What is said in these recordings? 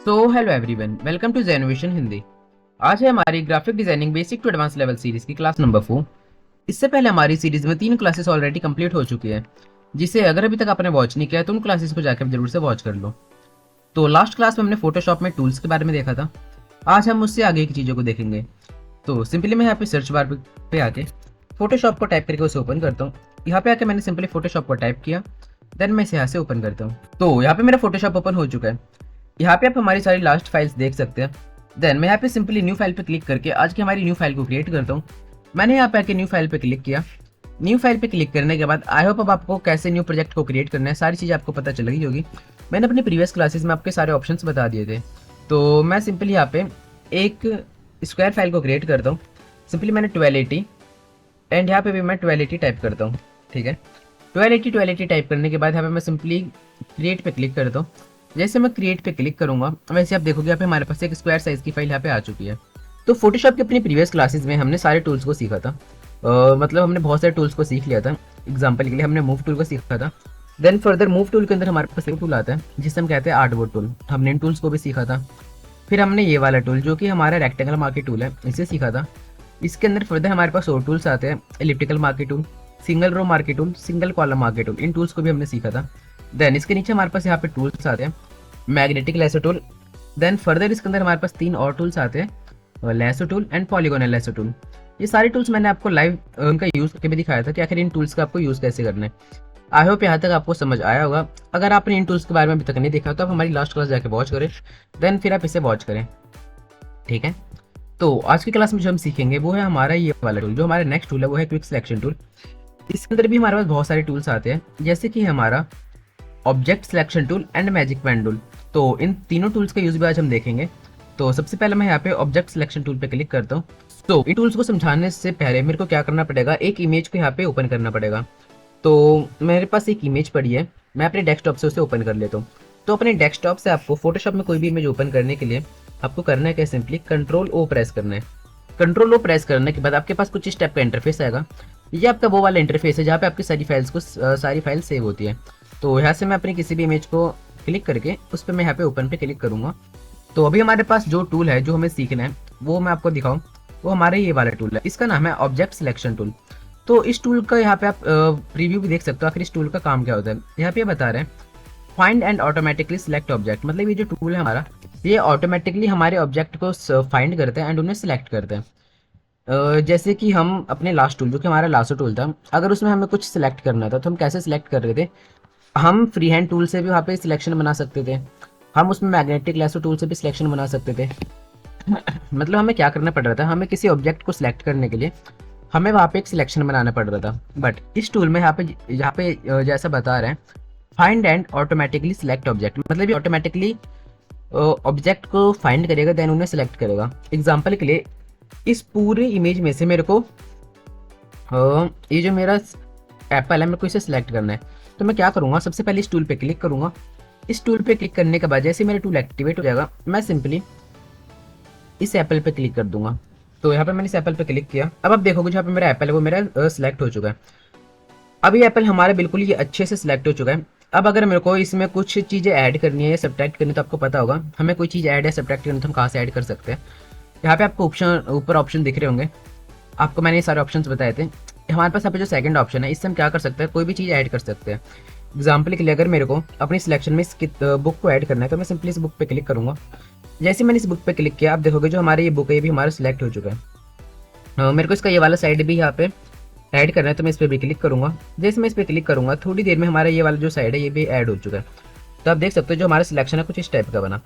तो hello everyone, welcome to Genovation Hindi. आज है हमारी graphic designing basic to advance level series की क्लास नंबर 4। इससे पहले हमारी सीरीज में 3 क्लासेस ऑलरेडी कंप्लीट हो चुकी है, जिसे अगर अभी तक आपने वॉच नहीं किया तो उन क्लासेस को जाकर जरूर से वॉच कर लो। तो लास्ट क्लास में हमने फोटोशॉप में टूल्स के बारे में देखा था। आज हम उससे आगे की चीज़ों को देखेंगे। तो सिंपली मैं यहाँ पे सर्च बार पे आके फोटोशॉप को टाइप करके उसे ओपन करता हूँ। यहाँ पे आके मैंने सिंपली फोटोशॉप को टाइप किया, देन मैं इसे यहाँ से ओपन करता हूँ। तो यहाँ पे मेरा फोटोशॉप ओपन हो चुका है। यहाँ पे आप हमारी सारी लास्ट फाइल्स देख सकते हैं। देन मैं यहाँ पे सिंपली न्यू फाइल पे क्लिक करके आज की हमारी न्यू फाइल को क्रिएट करता हूँ। मैंने यहाँ पे आके न्यू फाइल पे क्लिक किया। न्यू फाइल पे क्लिक करने के बाद आई होप अब आपको कैसे न्यू प्रोजेक्ट को क्रिएट करना है सारी चीज़ आपको पता चल गई होगी। मैंने अपनी प्रीवियस क्लासेस में आपके सारे ऑप्शंस बता दिए थे। तो मैं सिंपली यहाँ पे एक स्क्वायर फाइल को क्रिएट करता हूँ। सिंपली मैंने 1280 एंड यहाँ पे भी मैं 1280 टाइप करता हूँ। ठीक है, 1280 टाइप करने के बाद यहाँ पे मैं सिंपली क्रिएट पे क्लिक करता हूँ। जैसे मैं क्रिएट पे क्लिक करूंगा वैसे आप देखोगे यहाँ पे हमारे पास एक स्क्वायर साइज की फाइल यहाँ पे आ चुकी है। तो फोटोशॉप की अपनी प्रीवियस क्लासेस में हमने सारे टूल्स को सीखा था। मतलब हमने बहुत सारे टूल्स को सीख लिया था। एग्जाम्पल के लिए हमने मूव टूल को सीखा था। देन फर्दर मूव टूल के अंदर हमारे पास एक टूल आता है जिसे हम कहते हैं आर्टबोर्ड टूल। हमने इन टूल्स को भी सीखा था। फिर हमने ये वाला टूल जो कि हमारा रेक्टेंगल मार्केट टूल है इसे सीखा था। इसके अंदर फर्दर हमारे पास और टूल्स आते हैं, elliptical marquee tool, single row marquee tool, single column marquee tool. इन टूल्स को भी हमने सीखा था। देन इसके नीचे हमारे पास यहाँ पे टूल्स आते हैं, magnetic lasso tool. Then further इसके अंदर हमारे पास 3 और टूल्स आते हैं, lasso tool and polygonal lasso tool. ये सारे टूल्स मैंने आपको लाइव उनका यूज़ करके भी दिखाया था कि आखिर इन टूल्स का आपको यूज़ कैसे करना है। आई होप यहाँ तक आपको समझ आया होगा। अगर आपने इन टूल्स के बारे में अभी तक नहीं देखा तो आप हमारी लास्ट क्लास जाके वॉच करें, देन फिर आप इसे वॉच करें। ठीक है, तो आज की क्लास में जो हम सीखेंगे वो है हमारा ये वाला टूल। जो हमारा नेक्स्ट टूल है वो है क्विक सिलेक्शन टूल। इसके अंदर भी हमारे पास बहुत सारे टूल्स आते हैं, जैसे कि हमारा object selection tool and magic pen tool. तो इन तीनों टूल्स का यूज भी आज हम देखेंगे। तो सबसे पहले मैं यहाँ पे ऑब्जेक्ट सिलेक्शन टूल पे क्लिक करता हूँ। तो इन टूल्स को समझाने से पहले मेरे को क्या करना पड़ेगा, एक इमेज को यहाँ पे ओपन करना पड़ेगा। तो मेरे पास एक इमेज पड़ी है, मैं अपने डेस्कटॉप से उसे ओपन कर लेता हूँ। तो अपने डेस्कटॉप से आपको फोटोशॉप में कोई भी इमेज ओपन करने के लिए आपको करना है क्या, सिंपली कंट्रोल ओ प्रेस करना है। कंट्रोल ओ प्रेस करने के बाद आपके पास कुछ इस टाइप का इंटरफेस आएगा। ये आपका वो वाला इंटरफेस है जहाँ पे आपकी सारी फाइल सेव होती है। तो यहाँ से मैं अपनी किसी भी इमेज को क्लिक करके उस पर मैं यहाँ पे ओपन पे क्लिक करूँगा। तो अभी हमारे पास जो टूल है जो हमें सीखना है वो मैं आपको दिखाऊँ, वो हमारे ये वाला टूल है। इसका नाम है ऑब्जेक्ट सिलेक्शन टूल। तो इस टूल का यहाँ पे आप प्रीव्यू भी देख सकते हो आखिर इस टूल का काम क्या होता है। यहाँ पे बता रहे हैं find and automatically select object. मतलब ये जो टूल है हमारा, ये ऑटोमेटिकली हमारे ऑब्जेक्ट को फाइंड करते हैं एंड उन्हें सिलेक्ट करते हैं। जैसे कि हम अपने लास्ट टूल जो कि हमारा लासो टूल था, अगर उसमें हमें कुछ सिलेक्ट करना था तो हम कैसे सिलेक्ट कर रहे थे, हम फ्री हैंड टूल से भी वहाँ पे सिलेक्शन बना सकते थे। हम उसमें मैग्नेटिक लेसो टूल से भी सिलेक्शन बना सकते थे। मतलब हमें क्या करना पड़ रहा था, हमें किसी ऑब्जेक्ट को सिलेक्ट करने के लिए हमें वहाँ पे एक सिलेक्शन बनाना पड़ रहा था। बट इस टूल में यहाँ पे जैसा बता रहे हैं find and automatically select object, मतलब ये ऑटोमेटिकली ऑब्जेक्ट को फाइंड करेगा देन उन्हें सिलेक्ट करेगा। एग्जाम्पल के लिए इस पूरे इमेज में से मेरे को ये जो मेरा एप्पल है मेरे को इसे सिलेक्ट करना है। तो मैं क्या करूँगा, सबसे पहले इस टूल पे क्लिक करूँगा। इस टूल पे क्लिक करने के बाद जैसे मेरा टूल एक्टिवेट हो जाएगा मैं सिंपली इस एप्पल पे क्लिक कर दूंगा। तो यहाँ पे मैंने इस एप्पल पे क्लिक किया। अब आप देखोगे जहाँ पे मेरा एप्पल है वो मेरा सिलेक्ट हो चुका है। अब ये एप्पल हमारा बिल्कुल ही अच्छे से सिलेक्ट हो चुका है। अब अगर मेरे को इसमें कुछ चीज़ें ऐड करनी है या सब्ट्रैक्ट करनी है तो आपको पता होगा हमें कोई चीज़ ऐड या सब्ट्रैक्ट करनी है तो हम कहाँ से ऐड कर सकते हैं। यहाँ पे आपको ऊपर ऑप्शन दिख रहे होंगे, आपको मैंने ये सारे ऑप्शंस बताए थे। हमारे पास यहाँ पे जो सेकंड ऑप्शन है इससे हम क्या कर सकते हैं, कोई भी चीज़ ऐड कर सकते हैं। एग्जाम्पल के लिए अगर मेरे को अपनी सिलेक्शन में इस बुक को ऐड करना है तो मैं सिंपली इस बुक पे क्लिक करूँगा। जैसे मैंने इस बुक पे क्लिक किया आप देखोगे जो हमारे ये बुक है ये भी हमारा सिलेक्ट हो चुका है। मेरे को इसका ये वाला साइड भी यहाँ पे ऐड करना है तो मैं इस पर भी क्लिक करूँगा। जैसे मैं इस पर क्लिक करूँगा थोड़ी देर में हमारा ये वाला जो साइड है ये भी ऐड हो चुका है। तो आप देख सकते हो जो हमारा सिलेक्शन है कुछ इस टाइप का बना।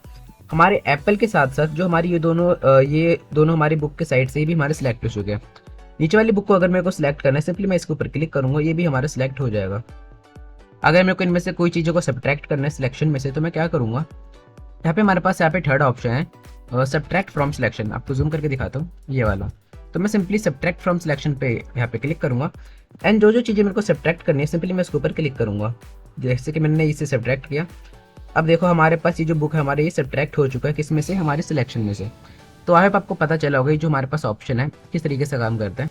हमारे एप्पल के साथ साथ जो हमारी ये दोनों हमारी बुक के साइड से ही भी हमारे सिलेक्ट हो चुके हैं। नीचे वाली बुक को अगर मेरे को सिलेक्ट करना है सिंपली मैं इसके ऊपर क्लिक करूँगा, ये भी हमारा सिलेक्ट हो जाएगा। अगर मेरे को इनमें से कोई चीज़ों को सब्ट्रैक्ट करना है सिलेक्शन में से तो मैं क्या करूँगा, यहाँ पे हमारे पास यहाँ पे थर्ड ऑप्शन है सब्ट्रैक्ट फ्रॉम सिलेक्शन। आपको जूम करके दिखाता हूँ ये वाला। तो मैं सिंपली सब्ट्रैक्ट फ्रॉम सिलेक्शन पे यहाँ पे क्लिक करूँगा एंड जो चीज़ें मेरे को सब्ट्रैक्ट करनी है सिंपली मैं इसके ऊपर क्लिक करूँगा। जैसे कि मैंने इसे सब्ट्रैक्ट किया। अब देखो हमारे पास ये जो बुक है हमारे ये सब्ट्रैक्ट हो चुका है किस में से, हमारे सिलेक्शन में से। तो आई होप आपको पता चला होगा जो हमारे पास ऑप्शन है किस तरीके से काम करता है।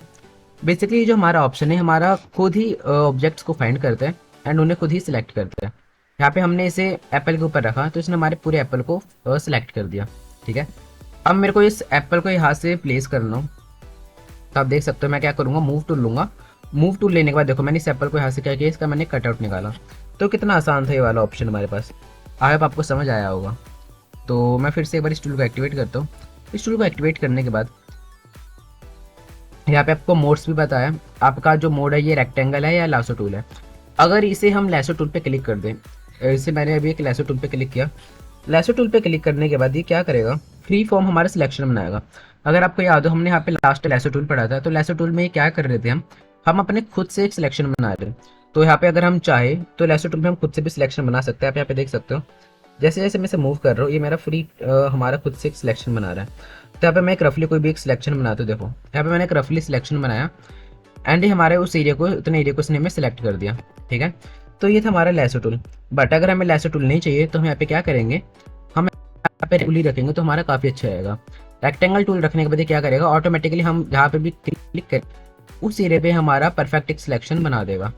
बेसिकली जो हमारा ऑप्शन है हमारा खुद ही ऑब्जेक्ट्स को फाइंड करता है एंड उन्हें खुद ही सिलेक्ट करता है। यहाँ पे हमने इसे एप्पल के ऊपर रखा तो इसने हमारे पूरे एप्पल को सिलेक्ट कर दिया। ठीक है, अब मेरे को इस एप्पल को यहाँ से प्लेस करना हो, तो आप देख सकते हो मैं क्या करूँगा, मूव टूल लूँगा। मूव टूल लेने के बाद देखो मैंने इस एप्पल को यहाँ से क्या किया, इसका मैंने कटआउट निकाला। तो कितना आसान था ये वाला ऑप्शन हमारे पास। आई होप आपको समझ आया होगा। तो मैं फिर से एक बार इस टूल को एक्टिवेट करता हूँ। इस टूल को एक्टिवेट करने के बाद यहाँ पे आपको मोड्स भी बताया। आपका जो मोड है ये रेक्टेंगल है या लासो टूल है। अगर इसे हम लासो टूल पे क्लिक कर दें, इसे मैंने अभी एक लासो टूल पे क्लिक किया। लासो टूल पे क्लिक करने के बाद ये क्या करेगा, फ्री फॉर्म हमारा सिलेक्शन बनाएगा। अगर आपको याद हो हमने यहाँ पे लास्ट लासो टूल पढ़ा था, तो लासो टूल में ये क्या कर रहे थे, हम अपने खुद से एक सिलेक्शन बना रहे हैं। तो यहाँ पे अगर हम चाहे तो लासो टूल में हम खुद से भी सिलेक्शन बना सकते हैं। आप यहाँ पे देख सकते हो जैसे जैसे मैं इसे मूव कर रहा हूँ ये मेरा फ्री हमारा खुद से एक सिलेक्शन बना रहा है। तो यहाँ पे मैं एक रफली कोई भी एक सिलेक्शन बनाता हूँ। देखो यहाँ पे मैंने एक रफली सिलेक्शन बनाया एंड ये हमारे उस एरिया को, उतने एरिया को इसने हमें सेलेक्ट कर दिया। ठीक है, तो ये था हमारा लैसो टूल। बट अगर हमें लैसो टूल नहीं चाहिए तो हम यहाँ पे क्या करेंगे, हम यहाँ पे रेक्टेंगल रखेंगे तो हमारा काफ़ी अच्छा रहेगा। रेक्टेंगल टूल रखने के बाद ये क्या करेगा, ऑटोमेटिकली हम जहाँ पे भी क्लिक करें उस एरिया पे हमारा परफेक्ट एक सिलेक्शन बना देगा।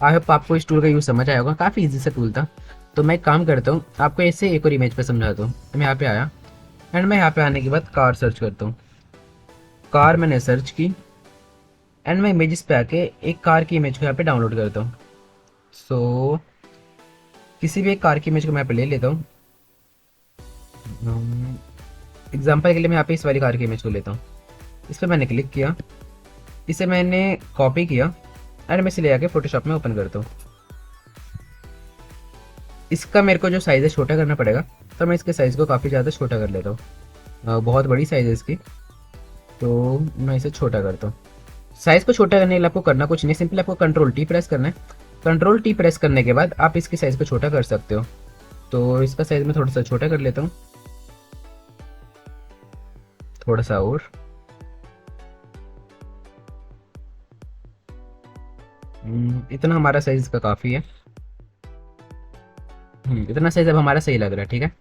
आई होप आपको इस टूल का यूज़ समझ आया होगा, काफ़ी ईजी सा टूल था। तो मैं एक काम करता हूँ, आपको ऐसे एक और इमेज पे समझाता हूँ। मैं यहाँ पे आया एंड मैं यहाँ पे आने के बाद कार सर्च करता हूँ। कार मैंने सर्च की एंड मैं इमेजेस पे आके एक कार की इमेज को यहाँ पे डाउनलोड करता हूँ। सो किसी भी एक कार की इमेज को मैं यहाँ पे ले लेता हूँ। एग्जाम्पल के लिए मैं यहाँ पे इस वाली कार की इमेज को लेता हूँ। इस पर मैंने क्लिक किया, इसे मैंने कॉपी किया एंड मैं इसे ले आके फोटोशॉप में ओपन करता हूँ। इसका मेरे को जो साइज़ है छोटा करना पड़ेगा, तो मैं इसके साइज़ को काफ़ी ज़्यादा छोटा कर लेता हूँ। बहुत बड़ी साइज़ है इसकी, तो मैं इसे छोटा करता हूँ। साइज़ को छोटा करने के लिए आपको करना कुछ नहीं, सिंपली आपको कंट्रोल टी प्रेस करना है। कंट्रोल टी प्रेस करने के बाद आप इसकी साइज़ को छोटा कर सकते हो। तो इसका साइज़ मैं थोड़ा सा छोटा कर लेता हूँ, थोड़ा सा और। इतना हमारा साइज़ इसका काफ़ी है। इतना साइज़ अब हमारा सही लग रहा है। ठीक है,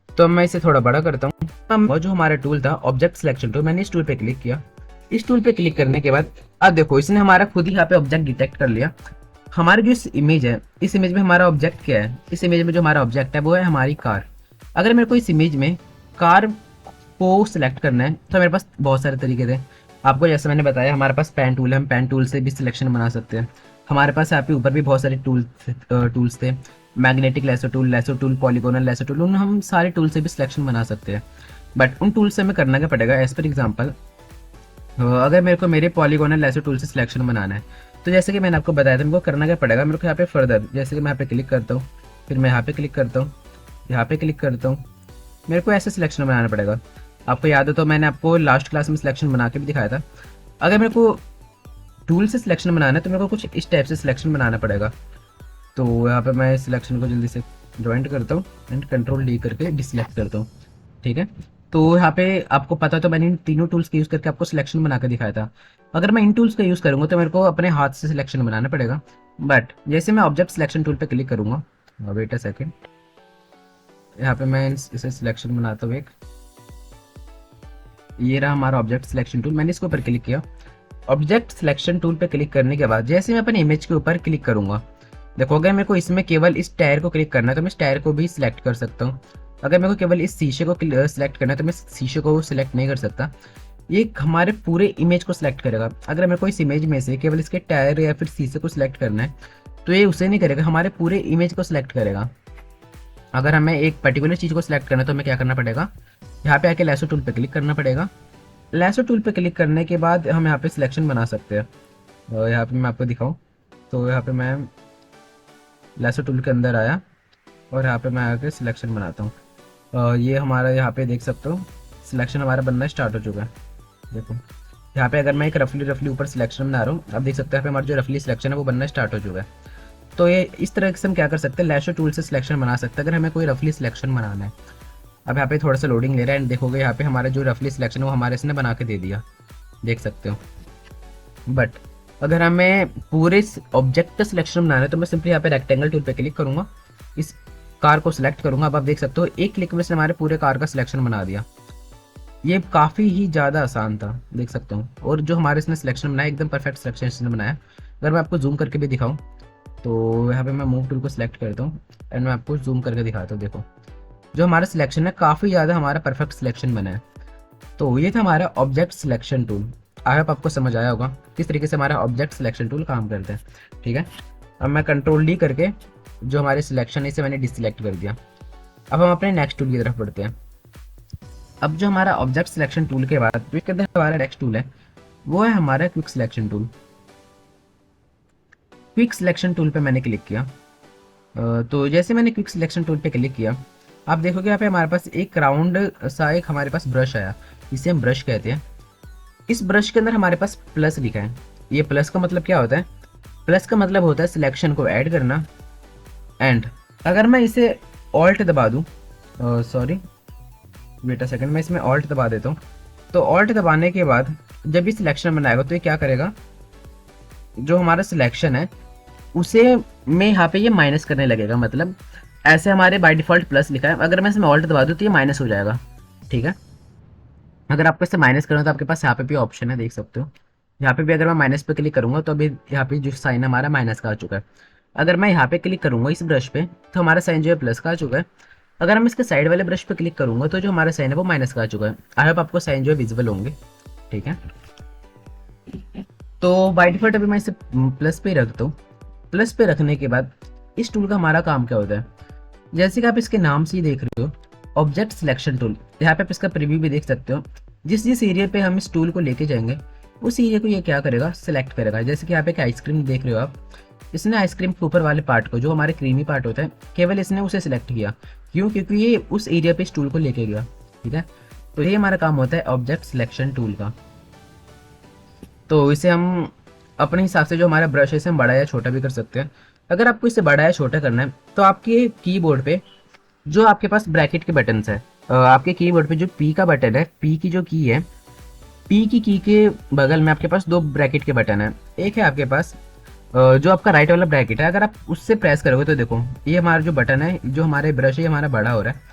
तो अब मैं इसे थोड़ा बड़ा करता हूँ। अब वो जो हमारा टूल था ऑब्जेक्ट सिलेक्शन टूल, मैंने इस टूल पे क्लिक किया। इस टूल पे क्लिक करने के बाद अब देखो इसने हमारा खुद ही यहाँ पे ऑब्जेक्ट डिटेक्ट कर लिया। हमारी जो इस इमेज है, इस इमेज में हमारा ऑब्जेक्ट क्या है, इस इमेज में जो हमारा ऑब्जेक्ट है वो है हमारी कार। अगर मेरे को इस इमेज में कार को सिलेक्ट करना है तो मेरे पास बहुत सारे तरीके थे। आपको जैसे मैंने बताया हमारे पास पेन टूल है, हम पेन टूल से भी सिलेक्शन बना सकते हैं। हमारे पास यहाँ पे ऊपर भी बहुत सारे टूल्स थे, magnetic lasso tool, polygonal lasso tool, उन हम सारे टूल से भी सिलेक्शन बना सकते हैं। बट उन टूल से हमें करना क्या पड़ेगा, एज पर एग्जाम्पल अगर मेरे को मेरे पॉलीगोनल लेसो टूल से सिलेक्शन बनाना है, तो जैसे कि मैंने आपको बताया था मेरे को करना क्या पड़ेगा, मेरे को यहाँ पे फर्दर, जैसे कि मैं यहाँ पे क्लिक करता हूँ, फिर मैं यहाँ पे क्लिक करता हूँ, यहाँ पे क्लिक करता हूँ, मेरे को ऐसे सिलेक्शन बनाना पड़ेगा। आपको याद हो तो मैंने आपको लास्ट क्लास में सिलेक्शन बना के भी दिखाया था। अगर मेरे को टूल से सिलेक्शन बनाना है तो मेरे को कुछ इस टाइप से सिलेक्शन बनाना पड़ेगा। तो यहाँ पे मैं सिलेक्शन को जल्दी से ज्वाइंट करता हूँ एंड कंट्रोल डी करके डिसलेक्ट करता हूँ। ठीक है, तो यहाँ पे आपको पता तो मैंने इन तीनों टूल्स का यूज़ करके आपको सिलेक्शन बना के दिखाया था। अगर मैं इन टूल्स का यूज़ करूँगा तो मेरे को अपने हाथ से सिलेक्शन बनाना पड़ेगा। बट जैसे मैं ऑब्जेक्ट सिलेक्शन टूल पे क्लिक करूँगा, वेट अ सेकेंड, यहाँ पे मैं इसे सिलेक्शन बनाता हूँ एक, ये रहा हमारा ऑब्जेक्ट सिलेक्शन टूल। मैंने इसके ऊपर क्लिक किया। ऑब्जेक्ट सिलेक्शन टूल पे क्लिक करने के बाद जैसे मैं अपने इमेज के ऊपर क्लिक करूंगा, देखो अगर मेरे को इसमें केवल इस टायर को क्लिक करना है तो मैं इस टायर को भी सिलेक्ट कर सकता हूँ। अगर मेरे को केवल इस शीशे को सिलेक्ट करना है तो मैं शीशे को सिलेक्ट नहीं कर सकता। ये हमारे पूरे इमेज को सिलेक्ट करेगा। अगर मेरे को इस इमेज में से केवल इसके टायर या फिर शीशे को सिलेक्ट करना है तो ये उसे नहीं करेगा, हमारे पूरे इमेज को सिलेक्ट करेगा। अगर हमें एक पर्टिकुलर चीज़ को सिलेक्ट करना है तो हमें क्या करना पड़ेगा, यहाँ पे आके लैसो टूल पे क्लिक करना पड़ेगा। लैसो टूल पे क्लिक करने के बाद हम यहाँ पे सिलेक्शन बना सकते हैं। और यहाँ पे मैं आपको दिखाऊं तो यहाँ पे मैं लैसो टूल के अंदर आया और यहाँ पे मैं आके सिलेक्शन बनाता हूँ। ये हमारा यहाँ पे देख सकते हो सिलेक्शन हमारा बनना स्टार्ट हो चुका है। देखो यहाँ पे अगर मैं एक रफली ऊपर सिलेक्शन बना रहा हूँ, आप देख सकते हैं यहाँ पे हमारा जो रफली सिलेक्शन है वो बनना स्टार्ट हो चुका है। तो ये इस तरह से हम क्या कर सकते हैं, लैसो टूल से सिलेक्शन बना सकते हैं अगर हमें कोई रफली सिलेक्शन बनाना है। अब यहाँ पे थोड़ा सा लोडिंग ले रहा है एंड देखोगे यहाँ पे हमारा जो रफली सिलेक्शन है वो हमारे इसने बना के दे दिया, देख सकते हो। बट अगर हमें पूरे ऑब्जेक्ट का सिलेक्शन बनाना है तो मैं सिंपली यहाँ पे रेक्टेंगल टूल पे क्लिक करूँगा, इस कार को सिलेक्ट करूँगा। अब आप देख सकते हो एक क्लिक में से हमारे पूरे कार का सिलेक्शन बना दिया। ये काफ़ी ही ज़्यादा आसान था, देख सकता हूँ। और जो हमारे इसने सिलेक्शन बनाया एकदम परफेक्ट सिलेक्शन इसने बनाया। अगर मैं आपको जूम करके भी दिखाऊँ तो यहाँ पे मैं मूव टूल को सिलेक्ट करता हूँ एंड मैं आपको जूम करके दिखाता हूँ। देखो जो हमारा सिलेक्शन है काफ़ी ज़्यादा हमारा परफेक्ट सिलेक्शन बना है। तो ये था हमारा object selection tool. I hope आपको समझ आया होगा किस तरीके से हमारा ऑब्जेक्ट सिलेक्शन टूल काम करता है। ठीक है, अब मैं कंट्रोल डी करके जो हमारे सिलेक्शन है इसे मैंने डिसलेक्ट कर दिया। अब हम अपने नेक्स्ट टूल की तरफ बढ़ते हैं। अब जो हमारा ऑब्जेक्ट सिलेक्शन टूल के बाद जो इसके अंदर हमारा नेक्स्ट टूल है वो है हमारा quick selection tool. Quick selection tool पे मैंने क्लिक किया। तो जैसे मैंने क्विक सिलेक्शन टूल पे क्लिक किया आप देखोगे यहाँ पे हमारे पास एक राउंड सा एक हमारे पास ब्रश आया, इसे हम ब्रश कहते हैं। इस ब्रश के अंदर हमारे पास प्लस लिखा है। ये प्लस का मतलब क्या होता है? प्लस का मतलब होता है सिलेक्शन को ऐड करना। एंड अगर मैं इसे ऑल्ट दबा दूँ, सॉरी वेट अ सेकंड, मैं इसमें ऑल्ट दबा देता हूँ। तो ऑल्ट दबाने के बाद जब भी सिलेक्शन बनाएगा तो ये क्या करेगा, जो हमारा सिलेक्शन है उसे में यहाँ पे ये माइनस करने लगेगा। मतलब ऐसे हमारे बाय डिफ़ॉल्ट प्लस लिखा है, अगर मैं इसमें ऑल्ट दबा दूँ तो ये माइनस हो जाएगा। ठीक है, अगर आपको इससे माइनस करना तो आपके पास यहाँ पे भी ऑप्शन है, देख सकते हो। यहाँ पे भी अगर मैं माइनस पे क्लिक करूँगा तो अभी यहाँ पे जो साइन हमारा माइनस का आ चुका है। अगर मैं यहाँ पे क्लिक करूँगा इस ब्रश पे तो हमारा साइन जो है प्लस का आ चुका है। अगर हम इसके साइड वाले ब्रश पे क्लिक करूँगा तो जो हमारा साइन है वो माइनस का आ चुका है। आई होप आपको साइन जो है विजिबल होंगे। ठीक है, तो बाय डिफ़ॉल्ट अभी मैं इसे प्लस पे रखता हूँ। प्लस पे रखने के बाद इस टूल का हमारा काम क्या होता है, जैसे कि आप इसके नाम से ही देख रहे हो ऑब्जेक्ट सिलेक्शन टूल। यहाँ पे आप इसका प्रीव्यू भी देख सकते हो। जिस जिस एरिया पे हम इस टूल को लेके जाएंगे उस एरिया को ये क्या करेगा, सिलेक्ट करेगा। जैसे कि यहाँ पे एक आइसक्रीम देख रहे हो आप, इसने आइसक्रीम के ऊपर वाले पार्ट को, जो हमारे क्रीमी पार्ट होता है, केवल इसने उसे सिलेक्ट किया। क्यों? क्योंकि ये उस एरिया पे इस टूल को लेके गया। ठीक है, तो ये हमारा काम होता है ऑब्जेक्ट सिलेक्शन टूल का। तो इसे हम अपने हिसाब से जो हमारा ब्रश है इसे हम बड़ा या छोटा भी कर सकते हैं। अगर आपको इसे बड़ा या छोटा करना है तो आपके कीबोर्ड पे जो आपके पास ब्रैकेट के बटन्स है, आपके कीबोर्ड पे जो पी का बटन है, पी की जो की है, पी की के बगल में आपके पास दो ब्रैकेट के बटन है। एक है आपके पास जो आपका राइट वाला ब्रैकेट है, अगर आप उससे प्रेस करोगे तो देखो ये हमारा जो बटन है, जो हमारे ब्रश है, ये हमारा बड़ा हो रहा है।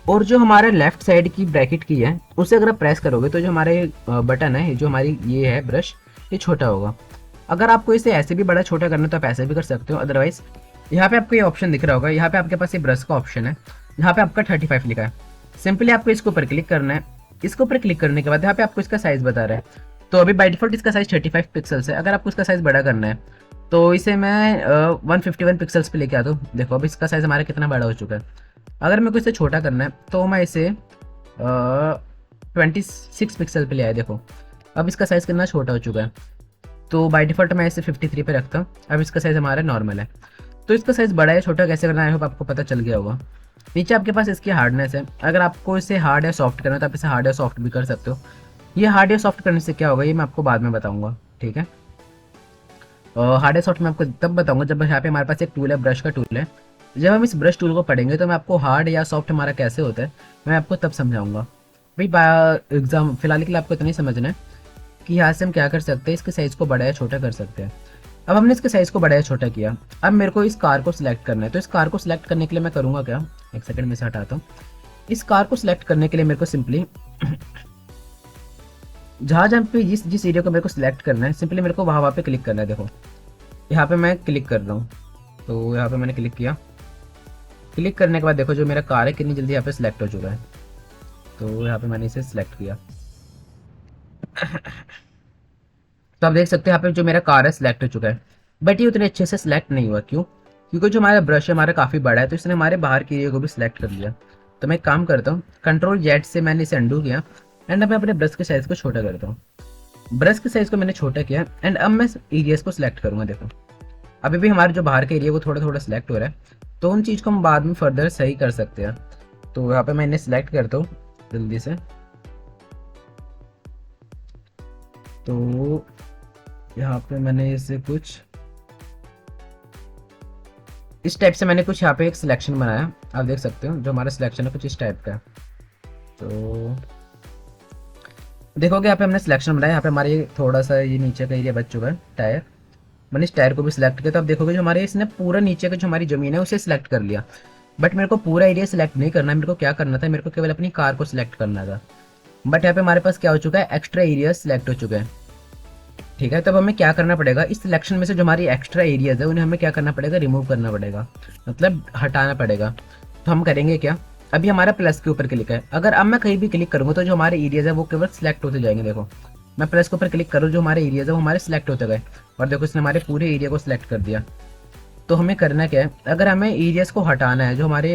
और जो हमारे लेफ्ट साइड की ब्रैकेट की है उसे अगर आप प्रेस करोगे तो जो हमारे बटन है, जो हमारी ये है ब्रश, ये छोटा होगा। अगर आपको इसे ऐसे भी बड़ा छोटा करना है तो आप ऐसे भी कर सकते हो। अदरवाइज यहाँ पे आपको ये ऑप्शन दिख रहा होगा, यहाँ पे आपके पास ये ब्रश का ऑप्शन है, यहाँ पे आपका 35 लिखा है। सिंपली आपको इसके ऊपर क्लिक करना है। इसके ऊपर क्लिक करने के बाद यहाँ पे आपको इसका साइज बता रहा है। तो अभी बाई डिफॉल्ट इसका साइज 35 पिक्सल्स है। अगर आपको इसका साइज बड़ा करना है तो इसे मैं 151 पिक्सल्स पे लेके आता हूँ। देखो अब इसका साइज हमारा कितना बड़ा हो चुका है। अगर मेरे को इसे छोटा करना है तो मैं इसे 26 पिक्सल पे ले आया। देखो अब इसका साइज़ कितना छोटा हो चुका है। तो बाय डिफ़ॉल्ट मैं इसे 53 पे रखता हूँ। अब इसका साइज़ हमारा नॉर्मल है। तो इसका साइज़ बड़ा या छोटा कैसे करना है होप आपको पता चल गया होगा। नीचे आपके पास इसकी हार्डनेस है। अगर आपको इसे हार्ड या सॉफ्ट करना है तो आप इसे हार्ड या सॉफ्ट भी कर सकते हो। ये हार्ड या सॉफ्ट करने से क्या होगा ये मैं आपको बाद में बताऊँगा। ठीक है, हार्ड या सॉफ्ट मैं आपको तब बताऊँगा जब यहाँ पे हमारे पास एक टूल है, ब्रश का टूल है। जब हम इस ब्रश टूल को पढ़ेंगे तो मैं आपको हार्ड या सॉफ्ट हमारा कैसे होता है मैं आपको तब समझाऊंगा। भाई एग्जाम फिलहाल के लिए आपको इतना ही समझना है कि यहाँ से हम क्या कर सकते हैं, इसके साइज़ को बड़ा या छोटा कर सकते हैं। अब हमने इसके साइज़ को बड़ा या छोटा किया। अब मेरे को इस कार को सिलेक्ट करना है। तो इस कार को सिलेक्ट करने के लिए मैं करूँगा क्या, एक सेकंड में से हटाता हूँ। इस कार को सिलेक्ट करने के लिए मेरे को सिंपली जहाँ जहाँ पे जिस जिस एरिया को मेरे को सिलेक्ट करना है सिंपली मेरे को वहाँ पे क्लिक करना है। देखो यहाँ पे मैं क्लिक कर रहा हूँ। तो यहाँ पे मैंने क्लिक किया। क्लिक करने के बाद देखो जो मेरा कार है कितनी जल्दी यहाँ पे सिलेक्ट हो चुका है। तो यहाँ पे मैंने इसे सिलेक्ट किया। तो आप देख सकते हैं यहाँ पे जो मेरा कार है सिलेक्ट हो चुका है। बट ये उतने अच्छे से सिलेक्ट नहीं हुआ। क्यों? क्योंकि जो हमारा ब्रश है हमारा काफ़ी बड़ा है तो इसने हमारे बाहर के एरिया को भी सिलेक्ट कर लिया। तो मैं एक काम करता हूँ, कंट्रोल जेड से मैंने इसे अंडू किया एंड अब मैं अपने ब्रश के साइज़ को छोटा करता हूँ। ब्रश के साइज़ को मैंने छोटा किया एंड अब मैं एरियाज को सिलेक्ट करूँगा। देखो अभी भी हमारे जो बाहर का एरिया वो थोड़ा थोड़ा सिलेक्ट हो रहा है। तो उन चीज़ को हम बाद में फर्दर सही कर सकते हैं। तो यहाँ पे मैं इन्हें सिलेक्ट करता हूँ जल्दी से। तो यहाँ पे मैंने इसे कुछ इस टाइप से मैंने कुछ यहाँ पे एक सिलेक्शन बनाया। आप देख सकते हो जो हमारा सिलेक्शन है कुछ इस टाइप का। तो देखोगे यहाँ पे हमने सिलेक्शन बनाया। यहाँ पे हमारे थोड़ा सा ये नीचे का एरिया बच चुका है, टायर। मैंने इस टायर को भी सिलेक्ट किया। तो आप देखोगे जो हमारे इसने पूरा नीचे का जो हमारी ज़मीन है उसे सिलेक्ट कर लिया। बट मेरे को पूरा एरिया सिलेक्ट नहीं करना। मेरे को क्या करना था, मेरे को केवल अपनी कार को सिलेक्ट करना था। बट यहाँ पे हमारे पास क्या हो चुका है, एक्स्ट्रा एरिया सिलेक्ट हो चुका है। ठीक है, तब हमें क्या करना पड़ेगा, इस सिलेक्शन में से जो हमारी एक्स्ट्रा एरियाज है उन्हें हमें क्या करना पड़ेगा, रिमूव करना पड़ेगा, मतलब हटाना पड़ेगा। तो हम करेंगे क्या, अभी हमारा प्लस के ऊपर क्लिक है, अगर अब मैं कहीं भी क्लिक करूँगा तो जो हमारे एरियाज है वो केवल सिलेक्ट होते जाएंगे। देखो मैं प्लस के ऊपर क्लिक करूँ, जो हमारे एरियाज है वो हमारे सिलेक्ट होते गए, और देखो इसने हमारे पूरे एरिया को सिलेक्ट कर दिया। तो हमें करना क्या है, अगर हमें एरियाज को हटाना है, जो हमारे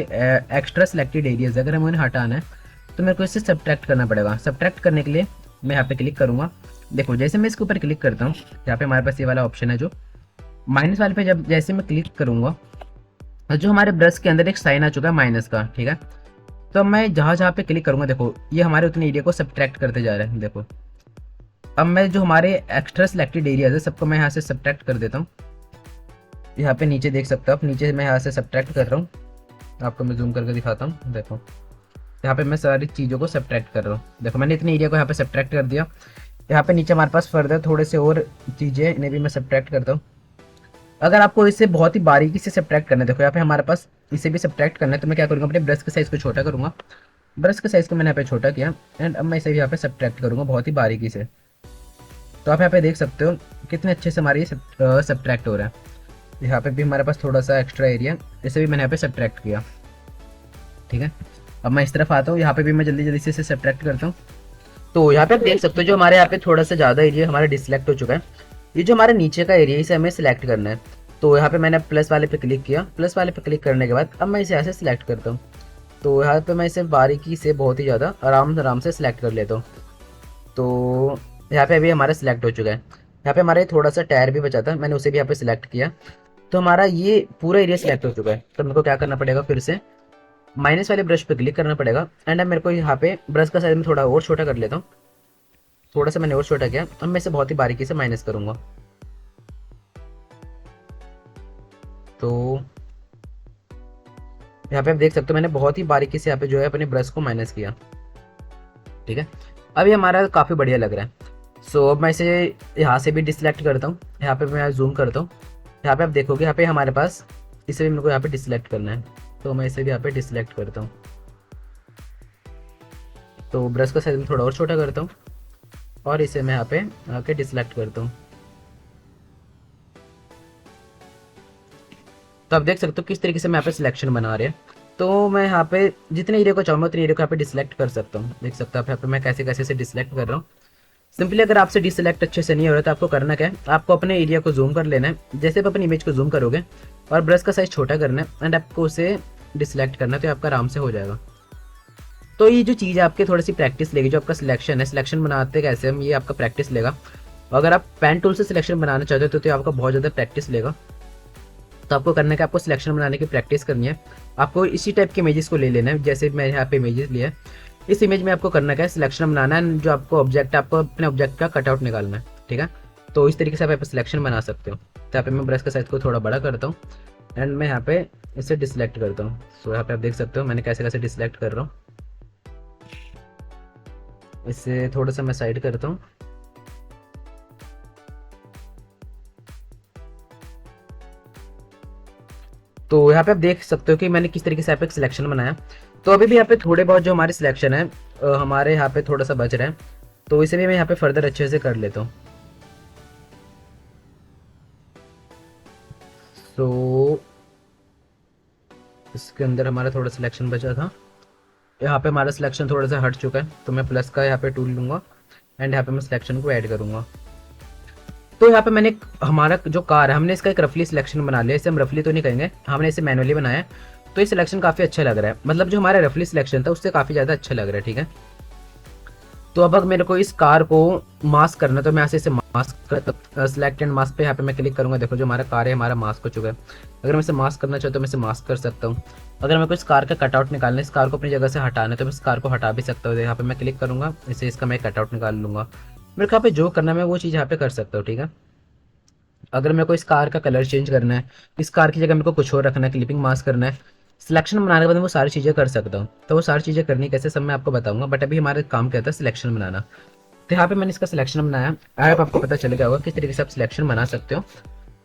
एक्स्ट्रा सिलेक्टेड एरियाज है अगर हमें उन्हें हटाना है तो मेरे को इससे सब्ट्रैक्ट करना पड़ेगा। सब्ट्रैक्ट करने के लिए मैं यहाँ पे क्लिक करूँगा। देखो जैसे मैं इसके ऊपर क्लिक करता हूँ, यहाँ पे हमारे पास ये वाला ऑप्शन है जो माइनस वाले पे, जब जैसे मैं क्लिक करूँगा तो जो हमारे ब्रश के अंदर एक साइन आ चुका है माइनस का, ठीक है। तो मैं जहाँ जहाँ पे क्लिक करूँगा देखो ये हमारे उतने एरिया को सब्ट्रैक्ट करते जा रहे हैं। देखो अब मैं जो हमारे एक्स्ट्रा सिलेक्टेड एरियाज है सबको मैं यहाँ से सब्ट्रैक्ट कर देता हूँ। यहाँ पे नीचे देख सकते हो आप, नीचे मैं यहाँ से सब्ट्रैक्ट कर रहा हूँ, आपको मैं जूम करके दिखाता हूँ। देखो यहाँ पे मैं सारी चीज़ों को सब्ट्रैक्ट कर रहा हूँ। देखो मैंने इतने एरिया को यहाँ पे सब्ट्रैक्ट कर दिया। यहाँ पे नीचे हमारे पास फर्दर थोड़े से और चीज़ें, इन्हें भी मैं सब्ट्रैक्ट करता हूँ। अगर आपको इसे बहुत ही बारीकी से सब्ट्रैक्ट करना है, देखो यहाँ पे हमारे पास इसे भी सब्ट्रैक्ट करना है, तो मैं क्या करूँगा, अपने ब्रश के साइज़ को छोटा करूँगा। ब्रश के साइज़ को मैंने यहाँ पे छोटा किया एंड अब मैं इसे भी यहाँ पे सब्ट्रैक्ट करूँगा बहुत ही बारीकी से। तो आप यहाँ पे देख सकते हो कितने अच्छे से हमारी सब्ट्रैक्ट हो रहा है। यहाँ पे भी हमारे पास थोड़ा सा एक्स्ट्रा एरिया, इसे भी मैंने यहाँ पे सब्ट्रैक्ट किया, ठीक है। अब मैं इस तरफ आता हूँ, यहाँ पे भी मैं जल्दी जल्दी से इसे सब्ट्रैक्ट करता हूँ। तो यहाँ पे आप देख सकते हो जो हमारे यहाँ पे थोड़ा सा ज़्यादा एरिया हमारा डिसलेक्ट हो चुका है। ये जो हमारे नीचे का एरिया इसे हमें सिलेक्ट करना है। तो यहाँ पे मैंने प्लस वाले पे क्लिक किया, प्लस वाले पे क्लिक करने के बाद अब मैं इसे यहाँ से सिलेक्ट करता हूँ। तो यहाँ पे मैं इसे बारीकी से बहुत ही ज़्यादा आराम से सिलेक्ट कर लेता हूँ। तो यहाँ पे अभी हमारा सिलेक्ट हो चुका है। यहाँ पे हमारा थोड़ा सा टायर भी बचा था, मैंने उसे भी यहाँ पे सिलेक्ट किया। तो हमारा ये पूरा एरिया सिलेक्ट हो चुका है। तो मेरे को क्या करना पड़ेगा, फिर से माइनस वाले ब्रश पे क्लिक करना पड़ेगा एंड अब मेरे को यहाँ पे ब्रश का साइज में थोड़ा और छोटा कर लेता हूँ। थोड़ा सा मैंने और छोटा किया, अब मैं इसे बहुत ही बारीकी से माइनस करूँगा। तो यहाँ पे आप देख सकते हो मैंने बहुत ही बारीकी से यहाँ पे जो है अपने ब्रश को माइनस किया, ठीक है। अब ये हमारा काफ़ी बढ़िया लग रहा है। सो अब मैं इसे यहाँ से भी डिसलेक्ट करता हूँ, यहाँ पे मैं जूम करता हूँ। यहाँ पे आप देखोगे यहाँ पे हमारे पास इसे भी मेरे को यहाँ पे डिसलेक्ट करना है, तो मैं इसे भी यहाँ पे डिसलेक्ट करता हूँ। तो ब्रश का साइज में थोड़ा और छोटा करता हूँ और इसे मैं यहाँ पे आके डिसलेक्ट करता हूँ। तो आप देख सकते हो किस तरीके से मैं यहाँ पे सिलेक्शन बना रहे हैं। तो मैं यहाँ पे जितने एरिया को चाहूँगा उतने एरिया को यहाँ पे डिसलेक्ट कर सकता हूँ। देख सकते हो आप यहाँ पे मैं कैसे कैसे से डिसलेक्ट कर रहा हूँ। सिंपली अगर आपसे डिसलेक्ट अच्छे से नहीं हो रहा तो आपको करना क्या है, आपको अपने एरिया को जूम कर लेना है। जैसे आप अपनी इमेज को जूम करोगे और ब्रश का साइज छोटा करना है एंड आपको उसे डिसलेक्ट करना है, तो आपका आराम से हो जाएगा। तो ये जो चीज़ है आपकी थोड़ी सी प्रैक्टिस लेगी, जो आपका सिलेक्शन है, सिलेक्शन बनाते कैसे हम, ये आपका प्रैक्टिस लेगा। अगर आप पेन टूल से सिलेक्शन बनाना चाहते हो तो आपका बहुत ज़्यादा प्रैक्टिस लेगा। तो आपको करना है कि आपको सिलेक्शन बनाने की प्रैक्टिस करनी है। आपको इसी टाइप के इमेजेस को ले लेना है, जैसे मैं यहाँ पे इमेजेस लिया है। इस इमेज में आपको करना क्या है, सिलेक्शन बनाना है, जो आपको ऑब्जेक्ट, आपको अपने ऑब्जेक्ट का कटआउट निकालना है, ठीक है। तो इस तरीके से आप यहाँ पे सिलेक्शन बना सकते हो। तो यहाँ पे मैं ब्रश का साइज को थोड़ा बड़ा करता हूँ एंड मैं यहाँ पे इसे डिसलेक्ट करता हूँ। सो यहाँ पे आप देख सकते हो मैंने कैसे कैसे डिसलेक्ट कर रहा हूँ। इसे थोड़ा सा मैं साइड करता हूँ। तो यहाँ पे आप देख सकते हो कि मैंने किस तरीके से यहाँ पे एक सिलेक्शन बनाया। तो अभी भी यहाँ पे थोड़े बहुत जो हमारे सिलेक्शन है हमारे यहाँ पे थोड़ा सा बच रहा है, तो इसे भी मैं यहाँ पे फर्दर अच्छे से कर लेता हूँ। तो इसके अंदर हमारा थोड़ा सिलेक्शन बचा था, यहाँ पे हमारा सिलेक्शन थोड़ा सा हट चुका है, तो मैं प्लस का यहाँ पे टूल लूँगा एंड यहाँ पे मैं सिलेक्शन को ऐड करूँगा। तो यहाँ पे मैंने हमारा जो कार है हमने इसका एक रफली सिलेक्शन बना लिया। इसे हम रफली तो नहीं कहेंगे, हमने इसे मैनुअली बनाया है। तो ये सिलेक्शन काफ़ी अच्छा लग रहा है, मतलब जो हमारा रफली सिलेक्शन था उससे काफ़ी ज़्यादा अच्छा लग रहा है, ठीक है। तो अब अगर मेरे को इस कार को मास्क करना है तो मैं यहाँ से इसे मास्क सेलेक्ट एंड मास्क पे यहाँ पे मैं क्लिक करूँगा। देखो जो हमारा कार है हमारा मास्क हो चुका है। अगर मैं इसे मास्क करना चाहता हूँ तो मैं इसे मास्क कर सकता हूँ। अगर मेरे को इस कार का कटआउट निकालना है, इस कार को अपनी जगह से हटाना है, तो मैं इस कार को हटा भी सकता हूँ। यहाँ पे मैं क्लिक करूँगा, इसे इसका मैं कटआउट निकाल लूँगा। मेरे को यहाँ पे जो करना है मैं वो चीज़ यहाँ पे कर सकता हूँ, ठीक है। अगर मेरे को इस कार का कलर चेंज करना है, इस कार की जगह मेरे को कुछ और रखना है, क्लिपिंग मास्क करना है, सिलेक्शन बनाने के बाद मैं वो सारी चीज़ें कर सकता हूँ। तो वो सारी चीज़ें करनी कैसे सब मैं आपको बताऊंगा, बट अभी हमारे काम क्या था, सिलेक्शन बनाना। तो यहाँ पे मैंने इसका सिलेक्शन बनाया। अब आपको पता चल गया होगा किस तरीके से आप सिलेक्शन बना सकते हो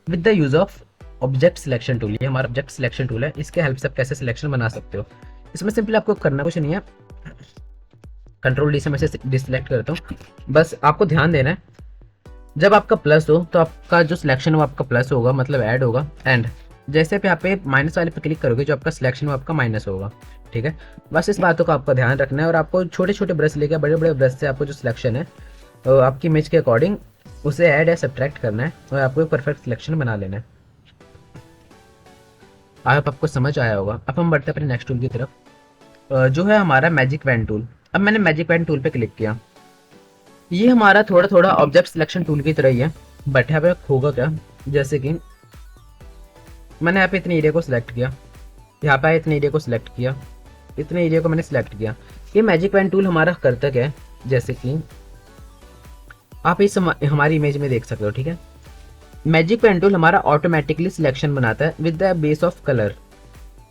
with the use of object selection tool. ये हमारा ऑब्जेक्ट सिलेक्शन टूल है, इसके हेल्प से आप कैसे सिलेक्शन बना सकते हो। इसमें सिंपली आपको करना कुछ नहीं है, कंट्रोल डी से मैं इसे डिसलेक्ट करता हूँ। बस आपको ध्यान देना है जब आपका प्लस हो तो आपका जो सिलेक्शन वो आपका प्लस होगा, मतलब ऐड होगा। एंड जैसे आप यहाँ पे माइनस वाले पे क्लिक करोगे, जो आपका सिलेक्शन वो आपका माइनस होगा। ठीक है, बस इस बातों का आपका ध्यान रखना है। और आपको छोटे छोटे ब्रश लेके बड़े बड़े ब्रश से आपको जो सिलेक्शन है आपकी इमेज के अकॉर्डिंग उसे ऐड या सब्ट्रैक्ट करना है और आपको एक परफेक्ट सिलेक्शन बना लेना है। आई होप आपको समझ आया होगा। अब हम बढ़ते हैं अपने नेक्स्ट टूल की तरफ, जो है हमारा मैजिक पेन टूल। अब मैंने मैजिक पेन टूल पे क्लिक किया। ये हमारा थोड़ा थोड़ा ऑब्जेक्ट सिलेक्शन टूल की तरह ही है, बट यहाँ पे होगा क्या, जैसे कि मैंने यहाँ पे इतने एरिया को सिलेक्ट किया, यहाँ पे इतने एरिया को सिलेक्ट किया, इतने एरिया को मैंने सिलेक्ट किया। ये मैजिक पेन टूल हमारा करता क्या है, जैसे कि आप इस हमारी इमेज में देख सकते हो। ठीक है, मैजिक पेन टूल हमारा ऑटोमेटिकली सिलेक्शन बनाता है with the base of colour.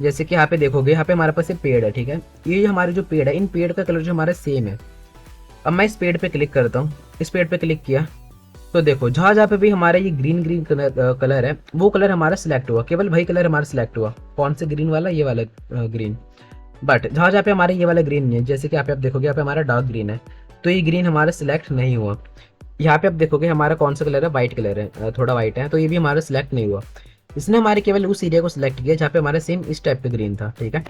जैसे कि यहाँ पे देखोगे, यहाँ पे हमारे पास एक पेड़ है। ठीक है, ये हमारे जो पेड़ है, इन पेड़ का कलर जो हमारा सेम है। अब मैं इस पेड़ पे क्लिक करता हूँ, इस पेड़ पे क्लिक किया तो देखो जहाँ जहाँ पे भी हमारा ये ग्रीन ग्रीन कलर है, वो कलर हमारा सिलेक्ट हुआ, केवल वही कलर हमारा सिलेक्ट हुआ। कौन से ग्रीन वाला, ये वाला ग्रीन। बट जहाँ जहाँ पे हमारे ये वाला ग्रीन नहीं है, जैसे कि यहाँ पे आप देखोगे, यहाँ पे हमारा डार्क ग्रीन है, तो ये ग्रीन हमारा सिलेक्ट नहीं हुआ। यहाँ पे आप देखोगे हमारा कौन सा कलर है, व्हाइट कलर है, थोड़ा व्हाइट है, तो ये भी हमारा सिलेक्ट नहीं हुआ। इसने हमारे केवल उस एरिया को सिलेक्ट किया जहाँ पे हमारा सेम इस टाइप का ग्रीन था। ठीक है,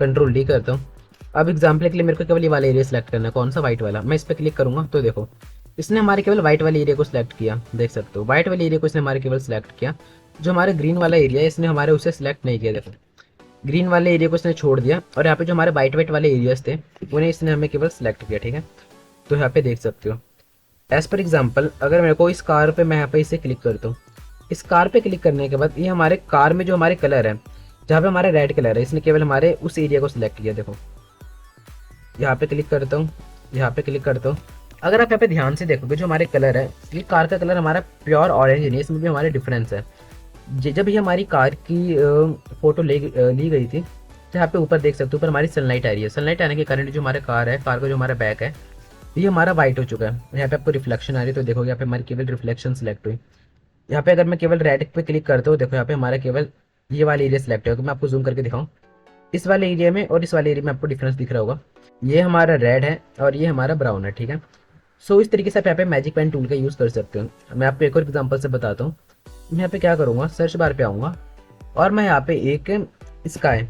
कंट्रोल डी करता हूँ। अब एग्जाम्पल के लिए मेरे को केवल ये वाला एरिया सिलेक्ट करना है, कौन सा, व्हाइट वाला। मैं इस पर क्लिक करूंगा तो देखो इसने हमारे केवल व्हाइट वाले एरिया को सिलेक्ट किया, देख सकते हो, व्हाइट वाले एरिया को इसने हमारे केवल सिलेक्ट किया। जो हमारे ग्रीन वाला एरिया है, इसने हमारे उसे सिलेक्ट नहीं किया। देखो ग्रीन वाले एरिया को इसने छोड़ दिया, और यहाँ पे जो हमारे व्हाइट व्हाइट वाले एरियाज थे उन्हें इसने हमें केवल सिलेक्ट किया। ठीक है, तो यहाँ पे देख सकते हो। एज पर एग्जाम्पल, अगर मेरे को इस कार पे, मैं यहाँ पे इसे क्लिक करता हूँ, इस कार पे क्लिक करने के बाद ये हमारे कार में जो हमारे कलर है, जहाँ पे हमारा रेड कलर है, इसने केवल हमारे उस एरिया को सिलेक्ट किया। देखो यहाँ पे क्लिक करता हूँ, यहाँ पे क्लिक करता हूँ। अगर आप यहाँ पे ध्यान से देखोगे, जो हमारे कलर है, ये कार का कलर हमारा प्योर ऑरेंज नहीं है, इसमें भी हमारे डिफरेंस है। जब ये हमारी कार की फोटो ली गई थी, तो यहाँ पे ऊपर देख सकते हो, ऊपर हमारी सनलाइट आ रही है। सनलाइट आने के कारण जो हमारा कार है, कार का जो हमारा बैक है, ये हमारा वाइट हो चुका है। यहाँ पे आपको रिफ्लेक्शन आ रही है, तो देखोगे यहाँ पे हमारी केवल रिफ्लेक्शन सिलेक्ट हुई। यहाँ पे अगर मैं केवल रेड पे क्लिक करता हूँ, देखो यहाँ पे हमारा केवल ये वाला एरिया सिलेक्ट होगा। मैं आपको जूम करके दिखाऊँ, इस वाले एरिया में और इस वाले एरिया में आपको डिफरेंस दिख रहा होगा। ये हमारा रेड है और ये हमारा ब्राउन है। ठीक है, सो इस तरीके से आप यहाँ पे मैजिक पेन टूल का यूज़ कर सकते हो। मैं आपको एक और एग्जांपल से बताता हूँ। मैं यहाँ पे क्या करूँगा, सर्च बार पे आऊँगा और मैं यहाँ पे एक स्काई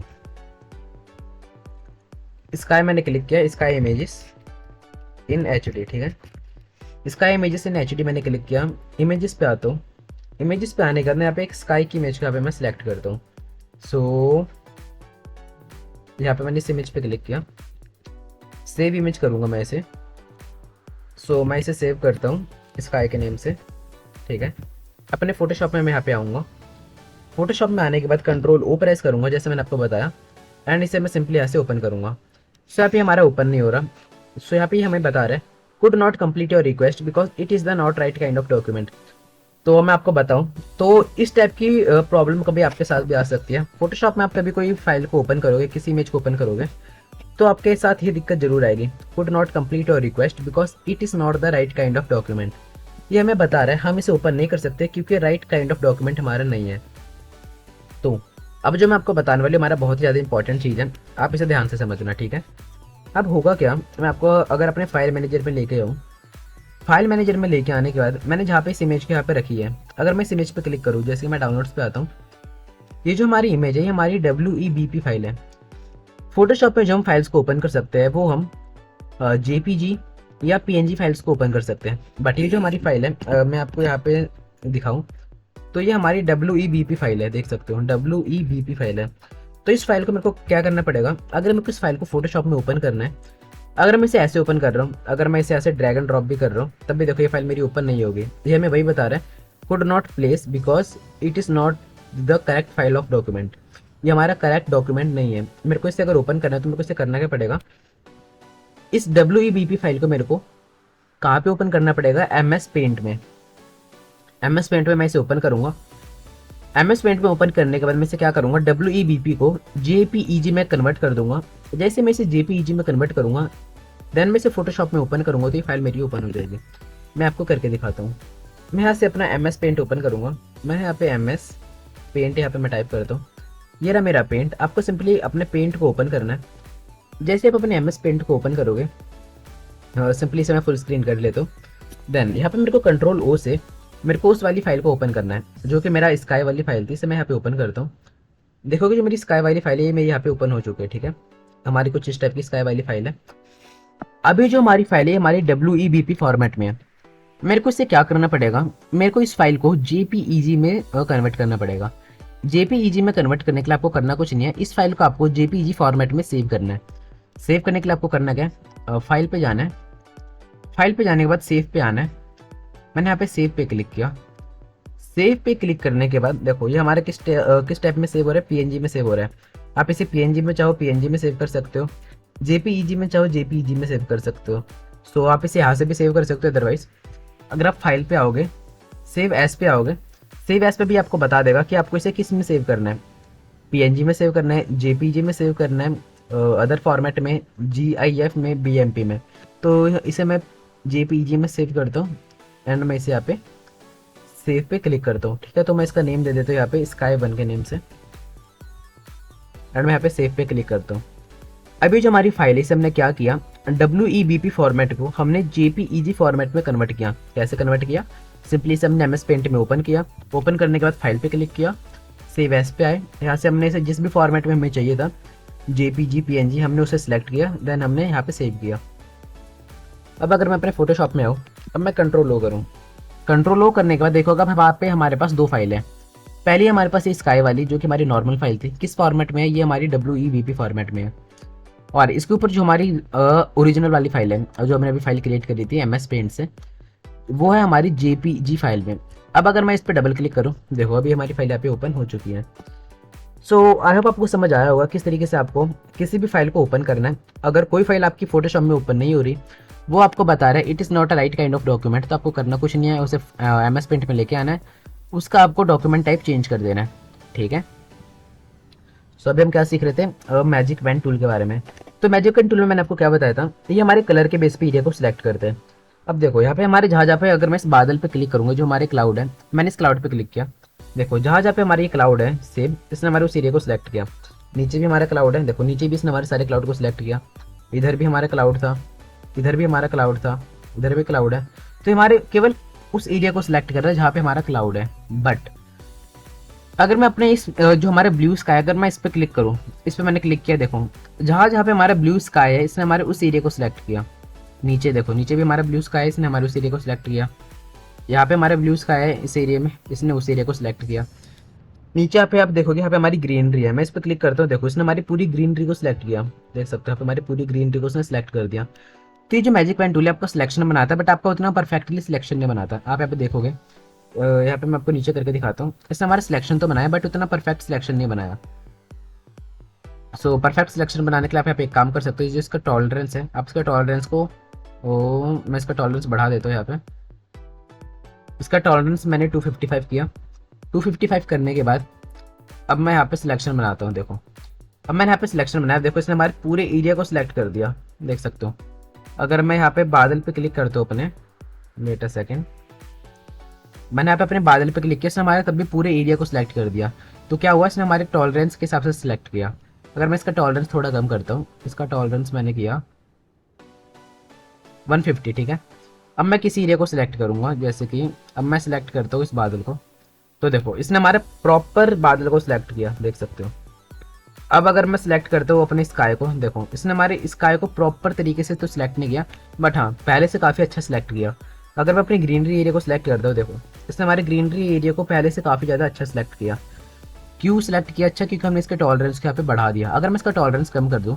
स्काई मैंने क्लिक किया, sky images in H D. ठीक है, sky images in H D मैंने क्लिक किया। इमेजेस पे आता हूँ, इमेजेस पे आने के बाद मैं यहाँ पे एक स्काई की इमेज को यहाँ पे मैं सिलेक्ट करता हूँ। सो यहाँ पे मैंने इस इमेज पे क्लिक किया, सेव इमेज करूँगा मैं इसे। सो मैं इसे सेव करता हूँ स्काई के नेम से। ठीक है, अपने फोटोशॉप में मैं यहाँ पे आऊँगा। फोटोशॉप में आने के बाद कंट्रोल ओ प्रेस करूँगा, जैसे मैंने आपको बताया, एंड इसे मैं सिंपली यहाँ से ओपन करूँगा। सो यहाँ पे हमारा ओपन नहीं हो रहा। सो यहाँ पे हमें बता रहा है could not complete your request because it is the not right kind of document. तो मैं आपको बताऊं तो इस टाइप की प्रॉब्लम कभी आपके साथ भी आ सकती है। फोटोशॉप में आप कभी कोई फाइल को ओपन करोगे, किसी इमेज को ओपन करोगे, तो आपके साथ ये दिक्कत जरूर आएगी, could not complete your request because it is not the right kind of document. ये हमें बता रहा है हम इसे ओपन नहीं कर सकते क्योंकि राइट काइंड ऑफ डॉक्यूमेंट हमारा नहीं है। तो अब जो मैं आपको बताने वाली हमारा बहुत ही ज़्यादा इंपॉर्टेंट चीज़ है, आप इसे ध्यान से समझना। ठीक है, अब होगा क्या, मैं आपको अगर अपने फाइल मैनेजर पे लेके आऊँ, फाइल मैनेजर में लेके आने के बाद मैंने जहाँ पे इस इमेज के यहाँ पे रखी है, अगर मैं इस इमेज पे क्लिक करूँ, जैसे कि मैं डाउनलोड्स पे आता हूँ, ये जो हमारी इमेज है ये हमारी WEBP फाइल है। फोटोशॉप पे जो हम फाइल्स को ओपन कर सकते हैं वो हम JPG या PNG फाइल्स को ओपन कर सकते हैं। बट ये जो हमारी फाइल है, मैं आपको यहाँ पे दिखाऊँ तो ये हमारी WEBP फाइल है, देख सकते हो WEBP फाइल है। तो इस फाइल को मेरे को क्या करना पड़ेगा, अगर मेरे को इस फाइल को फोटोशॉप में ओपन करना है, अगर मैं इसे ऐसे ओपन कर रहा हूँ, अगर मैं इसे ऐसे ड्रैग एंड ड्रॉप भी कर रहा हूँ, तब भी देखो ये फाइल मेरी ओपन नहीं होगी। ये हमें वही बता रहा है could not place because it is not the correct file of document. ये हमारा करेक्ट डॉक्यूमेंट नहीं है। मेरे को इसे अगर ओपन करना है तो मेरे को इसे करना क्या पड़ेगा, इस WEBP फाइल को मेरे को कहाँ पे ओपन करना पड़ेगा, MS पेंट में। MS पेंट में मैं इसे ओपन करूँगा। MS पेंट में ओपन करने के बाद मैं इसे क्या करूँगा, WEBP को JPEG में कन्वर्ट कर दूंगा। जैसे मैं इसे JPEG में कन्वर्ट करूँगा, देन मैं इसे फोटोशॉप में ओपन करूँगा तो ये फाइल मेरी ओपन हो जाएगी। मैं आपको करके दिखाता हूँ। मैं यहाँ से अपना MS पेंट ओपन करूँगा। मैं यहाँ पे MS पेंट यहाँ पे मैं टाइप करता हूँ। ये रहा मेरा पेंट। आपको सिंपली अपने पेंट को ओपन करना है। जैसे आप अपने MS पेंट को ओपन करोगे, सिंपली से मैं फुल स्क्रीन कर लेता हूँ। देन यहाँ पे मेरे को कंट्रोल ओ से मेरे को उस वाली फाइल को ओपन करना है जो कि मेरा स्काई वाली फाइल थी। इसे मैं यहाँ पे ओपन करता हूँ। देखोगे जो मेरी स्काई वाली फाइल है ये मेरी यहाँ पे ओपन हो चुकी है। ठीक है, हमारी कुछ इस टाइप की स्काई वाली फाइल है। अभी जो हमारी फाइल है हमारी WEBP फॉर्मेट में है। मेरे को इससे क्या करना पड़ेगा, मेरे को इस फाइल को JPEG में कन्वर्ट करना पड़ेगा। JPEG में कन्वर्ट करने के लिए आपको करना कुछ नहीं है, इस फाइल को आपको JPEG फॉर्मेट में सेव करना है। सेव करने के लिए आपको करना क्या है, फाइल पे जाना है। फाइल पे जाने के बाद सेव पे आना है। मैंने यहाँ पे सेव पे क्लिक किया। सेव पे क्लिक करने के बाद देखो ये हमारे किस टाइप में सेव हो रहा है, PNG में सेव हो रहा है। आप इसे PNG में चाहो PNG में सेव कर सकते हो, JPEG में चाहो JPEG में सेव कर सकते हो। सो आप इसे यहाँ से भी सेव कर सकते हो। अदरवाइज अगर आप फाइल पे आओगे, सेव एज पे आओगे, सेव एज पे भी आपको बता देगा कि आपको इसे किस में सेव करना है, PNG में सेव करना है, JPG में सेव करना है, अदर फॉर्मेट में, GIF में, BMP में। तो इसे मैं JPG में सेव करता हूँ एंड मैं इसे यहाँ पे सेव पे क्लिक करता हूँ। ठीक है, तो मैं इसका नेम दे देता हूँ यहाँ पे Sky1 के नेम से एंड मैं यहाँ पे सेव पे क्लिक करता हूँ। अभी जो हमारी फाइल है इसे हमने क्या किया, WEBP फॉर्मेट को हमने JPEG फॉर्मेट में कन्वर्ट किया। कैसे कन्वर्ट किया, सिंपली इसे हमने MS पेंट में ओपन किया। ओपन करने के बाद फाइल पे क्लिक किया, सेव एज पे आए। यहाँ से हमने इसे जिस भी फॉर्मेट में हमें चाहिए था, JPG PNG, हमने उसे सिलेक्ट किया। देन हमने यहाँ पे सेव किया। अब अगर मैं अपने फोटोशॉप में आऊँ, अब मैं कंट्रोल ओ करूँ। कंट्रोल ओ करने के बाद देखो अब वहाँ पे हमारे पास दो फाइल है। पहली हमारे पास ये स्काई वाली जो कि हमारी नॉर्मल फाइल थी, किस फॉर्मेट में है, ये हमारी WEBP फॉर्मेट में है। और इसके ऊपर जो हमारी ओरिजिनल वाली फाइल है जो हमने अभी फाइल क्रिएट करी थी MS पेंट से, वो है हमारी JPG फाइल में। अब अगर मैं इस पर डबल क्लिक करूँ, देखो अभी हमारी फाइल यहाँ पे ओपन हो चुकी है। सो आई होप आपको समझ आया होगा किस तरीके से आपको किसी भी फाइल को ओपन करना है। अगर कोई फाइल आपकी फोटोशॉप में ओपन नहीं हो रही, वो आपको बता रहा है it is not a right kind of document, तो आपको करना कुछ नहीं है, उसे MS पेंट में लेके आना है, उसका आपको डॉक्यूमेंट टाइप चेंज कर देना है। ठीक है, सो अभी हम क्या सीख रहे थे, मैजिक पेन टूल के बारे में। तो मैजिक पेन टूल में मैंने आपको क्या बताया था, ये हमारे कलर के बेस पे एरिया को सिलेक्ट करते हैं। अब देखो यहाँ पे हमारे जहाँ पे अगर मैं इस बादल पे क्लिक करूंगा जो हमारे क्लाउड है, मैंने इस क्लाउड पे क्लिक किया। देखो जहाँ पे हमारी क्लाउड है सेम, इसने हमारे उस एरिया को सिलेक्ट किया। नीचे भी हमारा क्लाउड है, देखो नीचे भी इसने हमारे सारे क्लाउड को सिलेक्ट किया। इधर भी हमारा क्लाउड था, इधर भी हमारा क्लाउड था, इधर भी क्लाउड है। तो हमारे केवल उस एरिया को सिलेक्ट कर रहा है जहाँ पे हमारा क्लाउड है। बट अगर मैं अपने इस जो हमारे ब्लू स्काई, अगर मैं इस पर क्लिक करूँ, इस पर मैंने क्लिक किया, देखो जहाँ जहाँ पे हमारा ब्लू स्काई है इसने हमारे उस एरिया को सिलेक्ट किया। नीचे देखो नीचे भी हमारा ब्लू स्काई है, इसने हमारे उस एरिया को सिलेक्ट किया। यहाँ पे हमारे ब्लू स्काई है इस एरिया में, इसने उस एरिया को सिलेक्ट किया। नीचे यहाँ पे आप देखोगे यहाँ पे हमारी ग्रीनरी है, मैं इस पर क्लिक करता हूँ, देखो इसने हमारी पूरी ग्रीनरी को सिलेक्ट किया। देख सकते हो यहाँ पे हमारी पूरी ग्रीनरी को उसने सिलेक्ट कर दिया। तो ये जो मैजिक पेन टूल है आपका सिलेक्शन बनाता है, बट आपका उतना परफेक्टली सिलेक्शन नहीं बनाता। आप यहाँ पे देखोगे, यहाँ पे मैं आपको नीचे करके दिखाता हूँ, इसने हमारा सिलेक्शन तो बनाया बट उतना परफेक्ट सिलेक्शन नहीं बनाया। सो परफेक्ट सिलेक्शन बनाने के लिए आप यहाँ पे एक काम कर सकते हो, जो इसका टॉलरेंस है, आप इसका टॉलरेंस को मैं इसका टॉलरेंस बढ़ा देता हूँ। यहाँ पे इसका टॉलरेंस मैंने 255 किया। 255 करने के बाद अब मैं यहाँ पे सिलेक्शन बनाता हूँ। देखो अब मैंने यहाँ पे सिलेक्शन बनाया, देखो इसने हमारे पूरे एरिया को सिलेक्ट कर दिया, देख सकते हो। अगर मैं यहाँ पे बादल पे क्लिक करता हूँ अपने, वेट अ सेकेंड, मैंने यहाँ पे अपने बादल पे क्लिक किया, इसने हमारे तब भी पूरे एरिया को सिलेक्ट कर दिया। तो क्या हुआ, इसने हमारे टॉलरेंस के हिसाब से सिलेक्ट किया। अगर मैं इसका टॉलरेंस थोड़ा कम करता हूँ, इसका टॉलरेंस मैंने किया 150। ठीक है, अब मैं किसी एरिया को सिलेक्ट करूँगा, जैसे कि अब मैं सिलेक्ट करता हूँ इस बादल को। तो देखो इसने हमारे प्रॉपर बादल को सिलेक्ट किया, देख सकते हो। अब अगर मैं सिलेक्ट करता हूँ अपने स्काई को, देखो इसने हमारे स्काई को प्रॉपर तरीके से तो सिलेक्ट नहीं किया, बट हाँ पहले से काफ़ी अच्छा सिलेक्ट किया। अगर मैं अपनी ग्रीनरी एरिया को सिलेक्ट करता हूँ, देखो इसने हमारे ग्रीनरी एरिया को पहले से काफ़ी ज़्यादा अच्छा सिलेक्ट किया। क्यों सिलेक्ट किया अच्छा, क्योंकि हमने इसके टॉलरेंस को यहाँ पे बढ़ा दिया। अगर मैं इसका टॉलरेंस कम कर दूँ,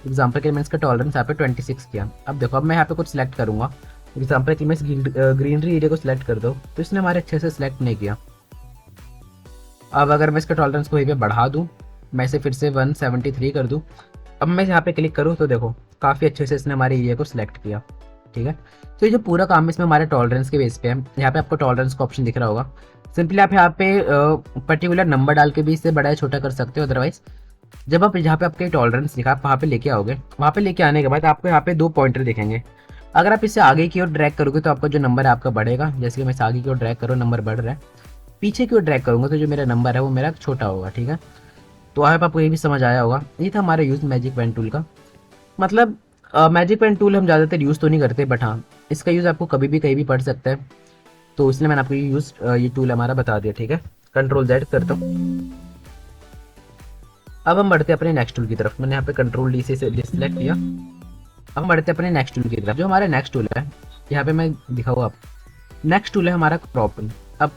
एग्जाम्पल के लिए मैं इसका टॉलरेंस यहाँ पे 26 किया। अब देखो अब मैं यहाँ पे कुछ सिलेक्ट करूँगा, एग्जाम्पल के लिए मैं इस ग्रीनरी एरिया को सिलेक्ट कर दूँ, तो इसने हमारे अच्छे से सिलेक्ट नहीं किया। अब अगर मैं इसका टॉलरेंस को यहीं पे बढ़ा दूँ, मैं इसे फिर से 173 कर दूँ, अब मैं यहाँ पे क्लिक करूँ, तो देखो काफ़ी अच्छे से इसने हमारे एरिया को सिलेक्ट किया। ठीक है, तो ये जो पूरा काम इसमें हमारे टॉलरेंस के बेस पे है। यहाँ पे आपको टॉलरेंस का ऑप्शन दिख रहा होगा, सिंपली आप यहाँ पे पर्टिकुलर नंबर डाल के भी इसे बड़ा या छोटा कर सकते हो। अदरवाइज जब आप जहाँ पे आपके टॉलरेंस लिखा आप वहाँ पे लेके आओगे, वहाँ पे लेके आने के बाद आपको यहाँ पे दो पॉइंटर दिखेंगे। अगर आप इसे आगे की ओर ड्रैग करोगे तो आपका जो नंबर है आपका बढ़ेगा, जैसे कि मैं इसे आगे की ओर ड्रैग करूँ नंबर बढ़ रहा है। पीछे की ओर ड्रैग करूँगा तो जो मेरा नंबर है वो मेरा छोटा होगा। ठीक है, तो आपको ये भी समझ आया होगा। ये था हमारा यूज़ मैजिक पेन टूल का। मतलब मैजिक पेन टूल हम ज़्यादातर यूज़ तो नहीं करते, बट हाँ इसका यूज़ आपको कभी भी कहीं भी पड़ सकता है, तो इसलिए मैंने आपको ये टूल हमारा बता दिया, ठीक है। कंट्रोल Z करता हूँ। अब हम बढ़ते हैं अपने नेक्स्ट टूल की तरफ। मैंने यहाँ पे कंट्रोल D से सिलेक्ट किया। अब हम बढ़ते हैं अपने नेक्स्ट टूल की तरफ। जो हमारा नेक्स्ट टूल है, यहाँ पे मैं दिखाऊँ आप, नेक्स्ट टूल है हमारा क्रॉप टूल। अब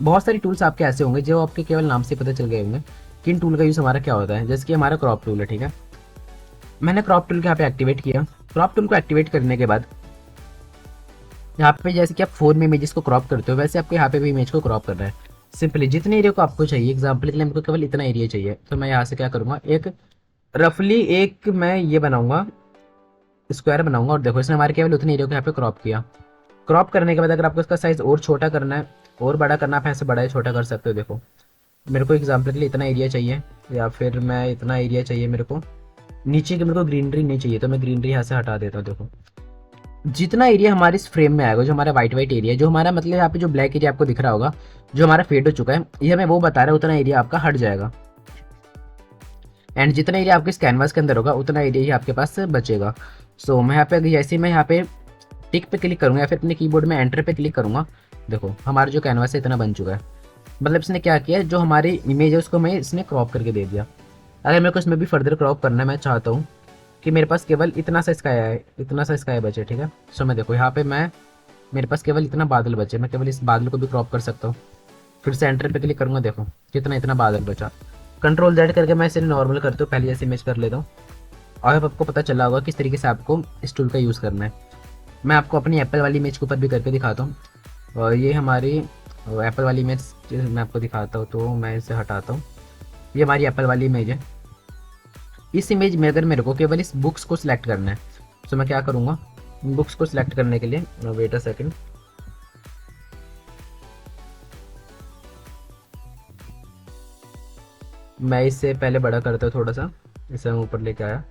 बहुत सारी टूल्स आपके ऐसे होंगे जो आपके केवल नाम से पता चल गए होंगे कि इन टूल का यूज़ हमारा क्या होता है। जैसे कि हमारा क्रॉप टूल है, ठीक है। मैंने क्रॉप टूल को यहाँ पे एक्टिवेट किया। क्रॉप टूल को एक्टिवेट करने के बाद यहाँ पे जैसे कि आप फोन में इमेजेस को क्रॉप करते हो, वैसे आपको यहाँ पे भी इमेज को क्रॉप करना है। सिंपली जितने एरिया को आपको चाहिए, एग्जाम्पल के लिए मेरे को केवल इतना एरिया चाहिए, तो मैं यहाँ से क्या करूँगा, एक रफली एक मैं ये बनाऊंगा, स्क्वायर बनाऊंगा। और देखो इसने हमारे केवल उतने एरिया को यहाँ पे क्रॉप किया। क्रॉप करने के बाद अगर आपको इसका साइज और छोटा करना है और बड़ा करना है, आप ऐसे बड़ा या छोटा कर सकते हो। देखो मेरे को एग्जाम्पल के लिए इतना एरिया चाहिए, या फिर मैं इतना एरिया चाहिए मेरे को, नीचे की मेरे को ग्रीनरी नहीं चाहिए, तो मैं ग्रीनरी यहाँ से हटा देता हूँ। देखो जितना एरिया हमारे इस फ्रेम में आएगा, जो हमारा वाइट एरिया, जो हमारा मतलब यहाँ पे जो ब्लैक एरिया आपको दिख रहा होगा, जो हमारा फेड हो चुका है, ये हमें वो बता रहा है, उतना एरिया आपका हट जाएगा। एंड जितना एरिया आपके इस कैनवास के अंदर होगा, उतना एरिया ही आपके पास बचेगा। सो मैं यहाँ पे जैसे मैं यहाँ पे टिक पे क्लिक करूँगा या फिर अपने कीबोर्ड में एंटर पे क्लिक करूँगा, देखो हमारा जो कैनवास है इतना बन चुका है। मतलब इसने क्या किया, जो हमारी इमेज है उसको मैं इसने क्रॉप करके दे दिया। अगर मेरे को इसमें भी फर्दर क्रॉप करना है, मैं चाहता हूँ कि मेरे पास केवल इतना सा स्काई है, इतना सा स्काई बचे, ठीक है। सो मैं देखो यहाँ पे मेरे पास केवल इतना बादल बचे, मैं केवल इस बादल को भी क्रॉप कर सकता हूँ। फिर से एंटर पे क्लिक करूँगा, देखो कितना इतना बादल बचा। कंट्रोल Z करके मैं इसे नॉर्मल करता हूँ, पहले जैसे इमेज कर लेता हूँ। और अब आपको पता चला होगा किस तरीके से आपको इस टूल का यूज़ करना है। मैं आपको अपनी एप्पल वाली इमेज के ऊपर भी करके दिखाता हूँ। और ये हमारी एप्पल वाली इमेज मैं आपको दिखाता हूँ, तो मैं इसे हटाता हूँ। ये हमारी एप्पल वाली इमेज है। इस इमेज में अगर मेरे को केवल इस बुक्स को सिलेक्ट करना है, तो मैं क्या करूँगा, बुक्स को सिलेक्ट करने के लिए वेट अ सेकंड, मैं इससे पहले बड़ा करता हूँ थोड़ा सा, इसे मैं ऊपर लेके आया।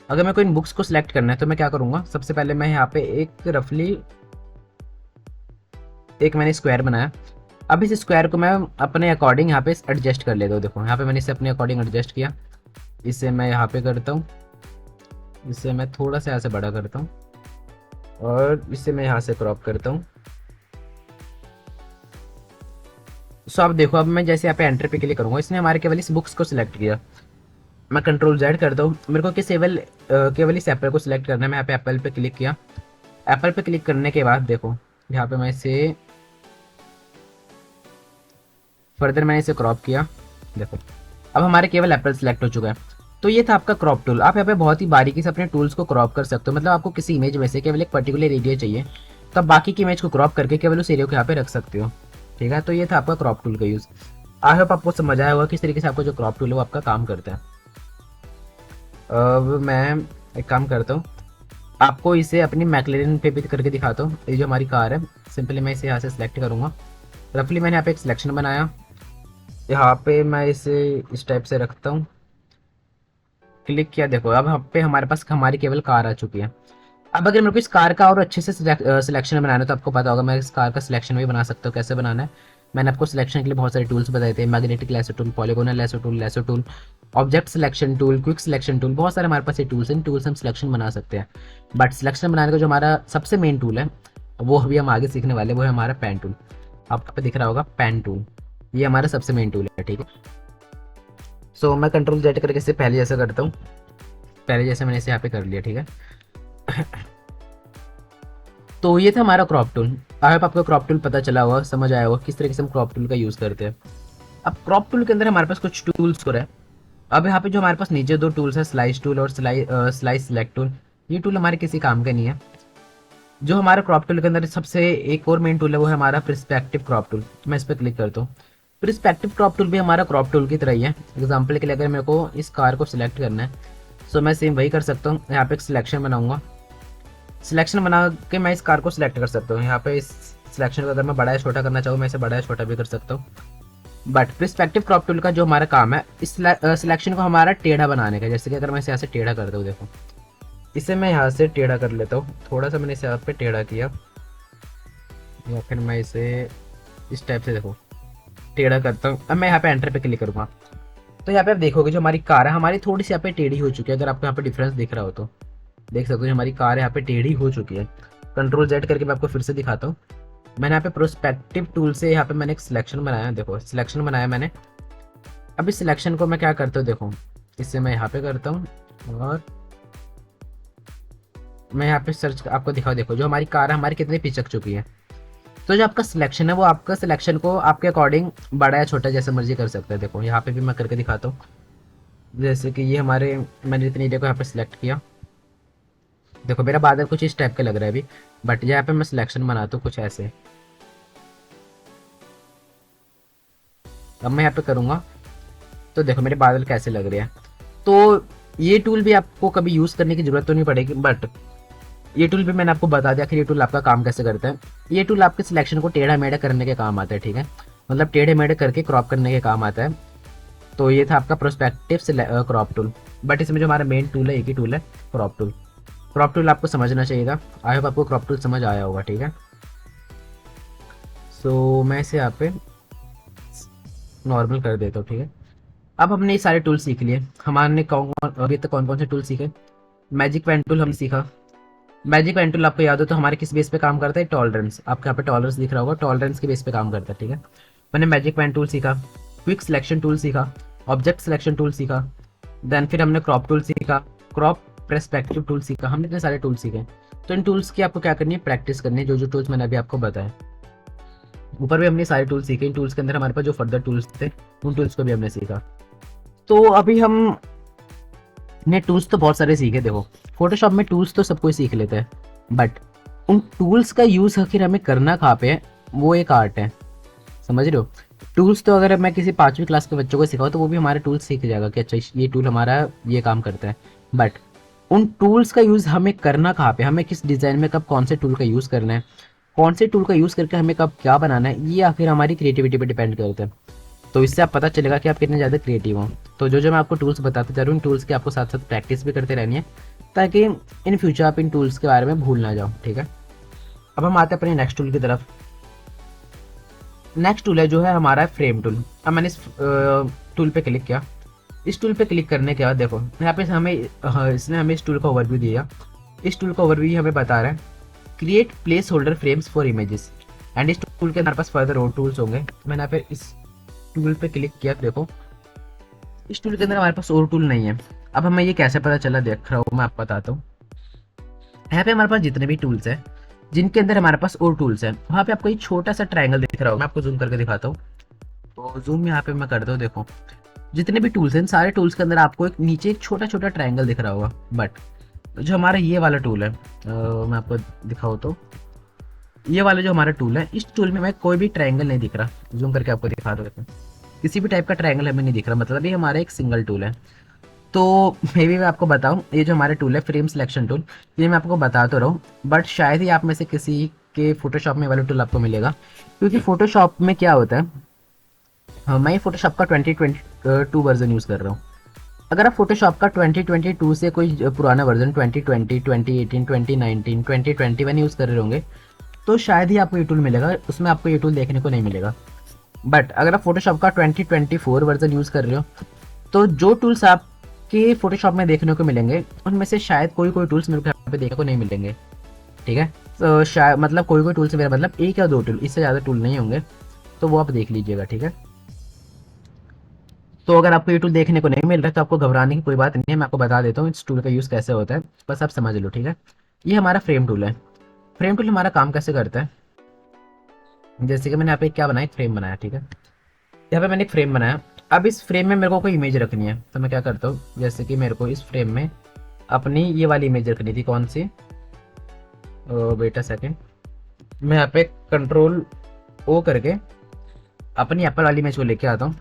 अगर मैं कोई इन बुक्स को सिलेक्ट करना है, तो मैं क्या करूँगा, सबसे पहले मैं यहाँ पे एक रफली एक मैंने स्क्वायर बनाया। अब इस स्क्वायर को मैं अपने अकॉर्डिंग यहाँ पे एडजस्ट कर लेता हूँ। देखो यहाँ पे मैंने इसे अपने अकॉर्डिंग एडजस्ट किया। इसे मैं यहाँ पे करता हूँ, इसे मैं थोड़ा सा यहाँ से बड़ा करता हूँ, और इसे मैं यहाँ से क्रॉप करता हूँ। सो अब देखो, अब मैं जैसे यहाँ पे एंटर पे क्लिक करूँगा, इसने हमारे केवल इस बुक्स को सिलेक्ट किया। मैं कंट्रोल Z करता हूँ, मेरे को केवल इस एप्पल को सिलेक्ट करना है। मैं यहाँ पे एप्पल पे क्लिक किया। एप्पल पे क्लिक करने के बाद देखो यहाँ पे मैं इसे फर्दर मैंने इसे क्रॉप किया। देखो अब हमारे केवल एप्पल सिलेक्ट हो चुका है। तो ये था आपका क्रॉप टूल। आप यहाँ पे बहुत ही बारीकी से अपने टूल्स को क्रॉप कर सकते हो। मतलब आपको किसी इमेज में से केवल एक पर्टिकुलर एरिया चाहिए, तो आप बाकी की इमेज को क्रॉप करके केवल उस एरिया को यहाँ पे रख सकते हो, ठीक है। तो ये था आपका क्रॉप टूल का यूज़। आई होप आपको समझ आया होगा किस तरीके से आपको जो क्रॉप टूल है वो आपका काम करता है। अब मैं एक काम करता हूँ, आपको इसे अपनी मैकलेरन पे भी करके दिखाता हूँ। ये जो हमारी कार है, सिंपली मैं इसे यहाँ से सिलेक्ट करूँगा। रफली मैंने यहाँ पे एक सिलेक्शन बनाया, यहाँ पे मैं इसे इस टाइप से रखता हूँ। क्लिक किया, देखो अब यहाँ पे हमारे पास हमारी केवल कार आ चुकी है। अब अगर मेरे को इस कार का और अच्छे से सिलेक्शन बनाना है, तो आपको पता होगा मैं इस कार का सिलेक्शन भी बना सकता हूँ। कैसे बनाना है, मैंने आपको सिलेक्शन के लिए बहुत सारे टूल्स बताए थे। Magnetic lasso tool, polygonal lasso tool, object selection tool, quick selection tool, बहुत सारे हमारे पास ये टूल्स हैं। इन टूल्स हम सिलेक्शन बना सकते हैं। बट सिलेक्शन बनाने का जो हमारा सबसे मेन टूल है, वो अभी हम आगे सीखने वाले, वो है हमारा पेन टूल। आपको पे दिख रहा होगा पेन टूल, ये हमारा सबसे मेन टूल है, ठीक है। सो मैं कंट्रोल Z करके इसे पहले जैसा करता हूँ, पहले जैसे मैंने इसे यहाँ पे कर लिया, ठीक है। तो ये था हमारा क्रॉप टूल। आई होप आपको क्रॉप टूल पता चला होगा, समझ आया होगा किस तरीके से हम क्रॉप टूल का यूज़ करते हैं। अब क्रॉप टूल के अंदर हमारे पास कुछ टूल्स हो रहे हैं। अब यहाँ पे जो हमारे पास नीचे दो टूल्स है, स्लाइस टूल और स्लाइस सिलेक्ट टूल, ये टूल हमारे किसी काम का नहीं है। जो हमारा क्रॉप टूल के अंदर सबसे एक और मेन टूल है, वो है हमारा पर्सपेक्टिव क्रॉप टूल। मैं इस पर क्लिक करता हूँ। पर्सपेक्टिव क्रॉप टूल भी हमारा क्रॉप टूल की तरह ही है। एग्जाम्पल के लिए अगर मेरे को इस कार को सिलेक्ट करना है, सो मैं सेम वही कर सकता हूँ। यहाँ पे एक सिलेक्शन बनाऊंगा, सिलेक्शन बना के मैं इस कार को सिलेक्ट कर सकता हूँ। यहाँ पे इस सिलेक्शन को अगर मैं बड़ा या छोटा करना चाहूँ, मैं इसे बड़ा या छोटा भी कर सकता हूँ। बट पर्सपेक्टिव क्रॉप टूल का जो हमारा काम है, इस सिलेक्शन को हमारा टेढ़ा बनाने का। जैसे कि अगर मैं इसे यहाँ से टेढ़ा करता हूँ, देखो इसे मैं यहाँ से टेढ़ा कर लेता हूँ। थोड़ा सा मैंने इसे यहाँ पे टेढ़ा किया, या फिर मैं इसे इस टाइप से देखो टेढ़ा करता हूँ। अब मैं यहाँ पे एंटर पे क्लिक करूँगा, तो यहाँ पे आप देखोगे जो हमारी कार है, हमारी थोड़ी सी यहाँ पे टेढ़ी हो चुकी है। अगर आपको यहाँ पे डिफरेंस दिख रहा हो तो देख सकते हो, हमारी कार यहाँ पे टेढ़ी हो चुकी है। कंट्रोल जेड करके मैं आपको फिर से दिखाता हूँ। मैंने यहाँ पे प्रोस्पेक्टिव टूल से यहाँ पे मैंने एक सिलेक्शन बनाया, देखो सिलेक्शन बनाया मैंने। अब इस सिलेक्शन को मैं क्या करता हूँ, देखो इससे मैं यहाँ पे करता हूँ और मैं यहाँ पे सर्च आपको दिखाओ। देखो जो हमारी कार है हमारी कितनी पिचक चुकी है। तो जो आपका सिलेक्शन है वो आपका सिलेक्शन को आपके अकॉर्डिंग बड़ा या छोटा जैसे मर्जी कर सकते हैं। देखो यहाँ पे भी मैं करके दिखाता हूँ। जैसे कि ये हमारे, मैंने इतनी एरिया को यहाँ पे सिलेक्ट किया। देखो मेरा बादल कुछ इस टाइप का लग रहा है अभी, बट यहाँ पे मैं सिलेक्शन बनाता हूँ कुछ ऐसे। अब मैं यहाँ पे करूँगा तो देखो मेरे बादल कैसे लग रहे हैं। तो ये टूल भी आपको कभी यूज़ करने की ज़रूरत तो नहीं पड़ेगी, बट ये टूल भी मैंने आपको बता दिया कि ये टूल आपका काम कैसे करता है। ये टूल आपके सिलेक्शन को टेढ़ा मेढ़ा करने के काम आता है, ठीक है, मतलब टेढ़े मेढ़े करके क्रॉप करने के काम आता है। तो ये था आपका प्रोस्पेक्टिव क्रॉप टूल। बट इसमें जो हमारा मेन टूल है एक ही टूल है, क्रॉप टूल। क्रॉप टूल आपको समझना चाहिए था। आई होप आपको क्रॉप टूल समझ आया होगा, ठीक है। सो मैं इसे यहाँ पे नॉर्मल कर देता हूँ, ठीक है। अब हमने ये सारे टूल सीख लिए। हमारे अभी तक कौन कौन से टूल सीखे? मैजिक पेन टूल हमने सीखा। मैजिक पेन टूल आपको याद हो तो हमारे किस बेस पे काम करता है? टॉलरेंस। आपके यहाँ पे टॉलरेंस दिख रहा होगा, टॉलरेंस के बेस पे काम करता है, ठीक है। मैंने मैजिक पेन टूल सीखा, क्विक सिलेक्शन टूल सीखा, ऑब्जेक्ट सिलेक्शन टूल सीखा, देन फिर हमने क्रॉप टूल सीखा, क्रॉप पर्सपेक्टिव टूल सीखा। हमने इतने सारे टूल सीखे। तो इन टूल्स की आपको क्या करनी है? प्रैक्टिस करनी है, जो जो टूल्स मैंने अभी आपको बताया। ऊपर भी हमने सारे टूल्स सीखे। इन टूल्स के अंदर हमारे पास जो फर्दर टूल्स थे उन टूल्स को भी हमने सीखा। तो अभी हम ने टूल्स तो बहुत सारे सीखे। देखो फोटोशॉप में टूल्स तो सब कोई सीख लेता है, बट उन टूल्स का यूज़ आखिर हमें करना कहाँ पे है, वो एक आर्ट है, समझ रहे हो। टूल्स तो अगर मैं किसी 5वीं क्लास के बच्चों को सिखाऊँ तो वो भी हमारे टूल्स सीख जाएगा कि अच्छा ये टूल हमारा ये काम करता है। बट उन टूल्स का यूज़ हमें करना कहाँ पे, हमें किस डिज़ाइन में कब कौन से टूल का यूज़ करना है, कौन से टूल का यूज़ करके हमें कब क्या बनाना है, ये आखिर हमारी क्रिएटिविटी पे डिपेंड करता है। तो इससे आप पता चलेगा कि आप कितने ज़्यादा क्रिएटिव हो। तो जो जो मैं आपको टूल्स बताते जा रहा हूँ, इन टूल्स की आपको साथ साथ प्रैक्टिस भी करते रहनी है, ताकि इन फ्यूचर आप इन टूल्स के बारे में भूल ना जाओ, ठीक है। अब हम आते हैं अपने नेक्स्ट टूल की तरफ। नेक्स्ट टूल है जो है हमारा फ्रेम टूल। अब मैंने इस टूल पे क्लिक किया। इस टूल पे क्लिक करने के बाद देखो यहाँ पे हमें इसने हमें इस टूल का ओवरव्यू दिया। इस टूल का ओवरव्यू हमें बता रहा है create place holder frames for images. And इस टूल के हमारे पास फर्दर और टूल्स होंगे। मैंने यहाँ पे इस टूल पे क्लिक किया, देखो इस टूल के अंदर हमारे पास और टूल नहीं है। अब हमें ये कैसे पता चला, देख रहा हूँ मैं आपको बताता हूँ। यहाँ पे हमारे पास जितने भी टूल्स हैं जिनके अंदर हमारे पास और टूल्स हैं, वहाँ पे आपको एक छोटा सा ट्रायंगल दिख रहा होगा। मैं आपको जूम करके दिखाता हूँ। तो जूम यहाँ पे मैं करता हूँ। देखो जितने भी टूल्स हैं सारे टूल्स के अंदर आपको एक नीचे एक छोटा छोटा ट्रायंगल दिख रहा होगा। बट जो हमारा ये वाला टूल है, मैं आपको दिखाऊँ तो ये वाला जो हमारा टूल है, इस टूल में हमें कोई भी ट्रायंगल नहीं दिख रहा। जूम करके आपको दिखा दो, किसी भी टाइप का ट्रायंगल हमें नहीं दिख रहा, मतलब ये हमारा एक सिंगल टूल है। तो मे भी मैं आपको बताऊं, ये जो हमारे टूल है फ्रेम सिलेक्शन टूल, ये मैं आपको बता तो रहा हूँ, बट शायद ही आप में से किसी के फोटोशॉप में वाला टूल आपको मिलेगा। क्योंकि फोटोशॉप में क्या होता है, हाँ, मैं फोटोशॉप का 2022 वर्जन यूज़ कर रहा हूँ। अगर आप फोटोशॉप का 2022 से कोई पुराना वर्जन 2020, 2018, 2019, 2021 यूज़ कर रहे होंगे तो शायद ही आपको ये टूल मिलेगा, उसमें आपको ये टूल देखने को नहीं मिलेगा। बट अगर आप फोटोशॉप का 2024 वर्जन यूज़ कर रहे हो तो जो टूल्स आपके फोटोशॉप में देखने को मिलेंगे उनमें से शायद कोई कोई टूल्स मेरे को यहाँ पे देखने को नहीं मिलेंगे, ठीक है। तो शायद मतलब कोई कोई टूल से मेरा मतलब एक या दो टूल, इससे ज़्यादा टूल नहीं होंगे, तो वो आप देख लीजिएगा, ठीक है। तो अगर आपको ये टूल देखने को नहीं मिल रहा है तो आपको घबराने की कोई बात नहीं है, मैं आपको बता देता हूँ इस टूल का यूज़ कैसे होता है, बस आप समझ लो, ठीक है। ये हमारा फ्रेम टूल है। फ्रेम टूल हमारा काम कैसे करता है, जैसे कि मैंने यहाँ पे क्या बनाया, एक फ्रेम बनाया, ठीक है। यहाँ पे मैंने एक फ्रेम बनाया। अब इस फ्रेम में मेरे को कोई इमेज रखनी है तो मैं क्या करता हूँ, जैसे कि मेरे को इस फ्रेम में अपनी ये वाली इमेज रखनी थी। कौन सी? वेट अ सेकेंड, मैं यहाँ पे कंट्रोल ओ करके अपनी एप्पल वाली इमेज को लेके आता हूँ।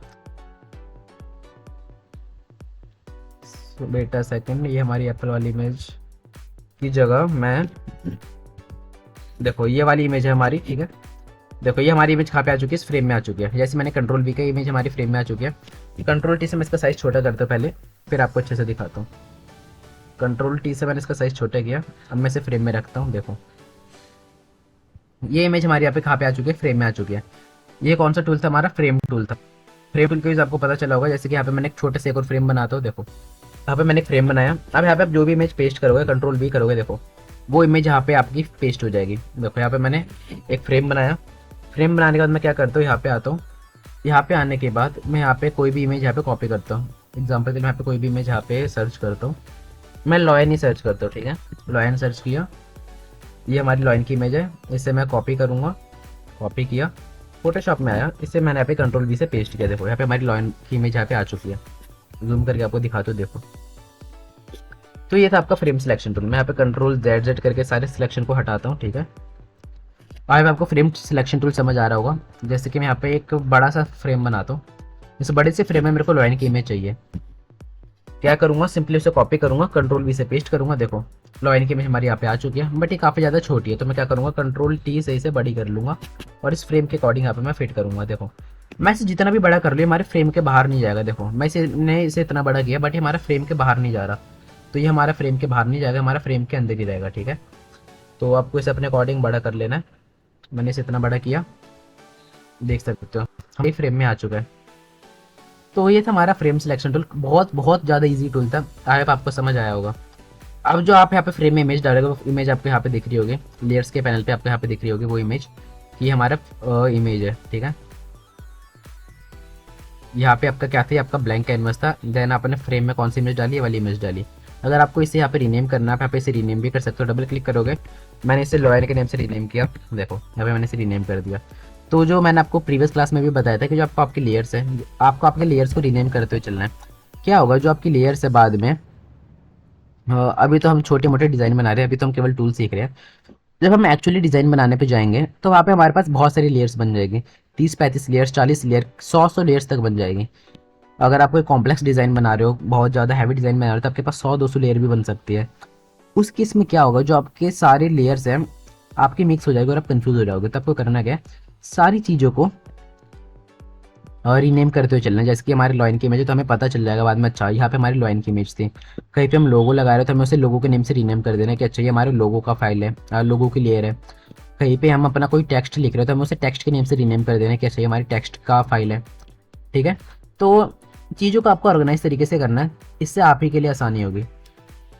वेट अ सेकेंड, ये हमारी एप्पल वाली इमेज की जगह मैं, देखो ये वाली इमेज है हमारी, ठीक है। देखो ये हमारी इमेज कहाँ पे आ चुकी है, इस फ्रेम में आ चुकी है। जैसे मैंने कंट्रोल वी का इमेज हमारी फ्रेम में आ चुकी है। कंट्रोल टी से मैं इसका साइज छोटा करता हूँ पहले, फिर आपको अच्छे से दिखाता हूँ। कंट्रोल टी से मैंने इसका साइज छोटा किया। अब मैं इसे फ्रेम में रखता हूँ। देखो ये इमेज हमारी यहाँ पे कहाँ पे आ चुकी है, फ्रेम में आ चुकी है। ये कौन सा टूल था, हमारा फ्रेम टूल था। फ्रेम टूल का यूज आपको पता चला होगा। जैसे कि यहाँ पे मैंने एक छोटे से एक और फ्रेम बनाता हूँ। देखो यहाँ पे मैंने एक फ्रेम बनाया। अब यहाँ पे आप जो भी इमेज पेस्ट करोगे, कंट्रोल वी करोगे, देखो वो इमेज यहाँ पे आपकी पेस्ट हो जाएगी। देखो यहाँ पे मैंने एक फ्रेम बनाया। फ्रेम बनाने के बाद मैं क्या करता हूँ, यहाँ पे आता हूँ। यहाँ पे आने के बाद मैं यहाँ पे कोई भी इमेज यहाँ पे कॉपी करता हूँ। एग्जाम्पल के लिए मैं यहाँ पे कोई भी इमेज यहाँ पे सर्च करता हूँ। मैं लॉयन ही सर्च करता हूँ, ठीक है। लॉयन सर्च किया, ये हमारी लॉयन की इमेज है। इसे मैं कॉपी करूँगा, कॉपी किया, फोटोशॉप में आया, इसे मैंने यहाँ पे कंट्रोल वी से पेस्ट किया। देखो यहाँ पे हमारी लॉयन की इमेज यहाँ पे आ चुकी है। जूम करके आपको दिखाता हूँ, देखो। तो ये था आपका फ्रेम सिलेक्शन टूल। मैं यहाँ पे कंट्रोल जेड जेड करके सारे सिलेक्शन को हटाता हूँ, ठीक है। अब आपको फ्रेम सिलेक्शन टूल समझ आ रहा होगा। जैसे कि मैं यहाँ पे एक बड़ा सा फ्रेम बनाता हूँ। इस बड़े से फ्रेम में मेरे को लॉयन की इमेज चाहिए। क्या करूँगा, सिंपली उसे कॉपी करूँगा, कंट्रोल वी से पेस्ट करूँगा। देखो लॉयन की इमेज हमारी यहाँ पे आ चुकी है, बट ये काफ़ी ज़्यादा छोटी है। तो मैं क्या करूँगा, कंट्रोल टी से इसे बड़ी कर लूँगा और इस फ्रेम के अकॉर्डिंग यहाँ पे मैं फिट करूँगा। देखो मैं इसे जितना भी बड़ा कर लूँ हमारे फ्रेम के बाहर नहीं जाएगा। देखो मैं इसे इतना बड़ा किया, बट ये हमारा फ्रेम के बाहर नहीं जा रहा। तो ये हमारा फ्रेम के बाहर नहीं जाएगा, हमारा फ्रेम के अंदर ही रहेगा, ठीक है। तो आपको इसे अपने अकॉर्डिंग बड़ा कर लेना है। मैंने इसे इतना बड़ा किया, देख सकते हो हमारे फ्रेम में आ चुका है। तो ये था हमारा फ्रेम सिलेक्शन टूल। बहुत बहुत ज़्यादा इजी टूल था। आई होप आपको समझ आया होगा। अब जो आप यहाँ पे फ्रेम में इमेज डालेगा, वो इमेज आपको यहाँ पे दिख रही होगी, लेयर्स के पैनल पे आपको यहाँ पे दिख रही होगी वो इमेज, कि हमारा इमेज है, ठीक है। यहाँ पे आपका क्या था, आपका ब्लैंक कैनवस था। देन आपने फ्रेम में कौन सी इमेज डाली, ये वाली इमेज डाली। अगर आपको इसे यहाँ पे रीनेम करना है, आप यहाँ पे इसे रीनेम भी कर सकते हो। डबल क्लिक करोगे, मैंने इसे लॉयर के नेम से रीनेम किया। देखो यहाँ पे मैंने इसे रीनेम कर दिया। तो जो मैंने आपको प्रीवियस क्लास में भी बताया था कि जो आपको आपके लेयर्स है, आपको आपके लेयर्स को रीनेम करते हुए चलना है। क्या होगा, जो आपकी लेयर्स है बाद में, अभी तो हम छोटे मोटे डिज़ाइन बना रहे हैं, अभी तो हम केवल टूल सीख रहे हैं। जब हम एक्चुअली डिज़ाइन बनाने पे जाएंगे तो वहाँ पे हमारे पास बहुत सारी लेयर्स बन जाएगी। 30-35 लेयर्स, 40 लेयर, 100 लेयर्स तक बन जाएगी। अगर आप कोई कॉम्प्लेक्स डिज़ाइन बना रहे हो, बहुत ज़्यादा हैवी डिज़ाइन बना रहे हो, तो आपके पास 100-200 लेयर भी बन सकती है। उस केस में क्या होगा, जो आपके सारे लेयर्स हैं आपकी मिक्स हो जाएगी और आप कंफ्यूज हो जाओगे। तो आपको करना क्या है, सारी चीज़ों को रीनेम करते हुए चलना है। जैसे कि हमारे लॉइन की इमेज है तो हमें पता चल जाएगा बाद में, अच्छा यहाँ पे हमारी लॉइन की इमेज थी। कहीं पे हम लोगो लगा रहे हैं तो हमें उसे लोगो के नेम से रीनेम कर देना है कि अच्छा ये हमारे लोगो का फाइल है, लोगो की लेयर है। कहीं पे हम अपना कोई टेक्स्ट लिख रहे हैं तो हमें उसे टेक्स्ट के नेम से रीनेम कर देना है कि अच्छा ये हमारी टेक्स्ट का फाइल है, ठीक है। तो चीज़ों को आपको ऑर्गेनाइज तरीके से करना है, इससे आप ही के लिए आसानी होगी।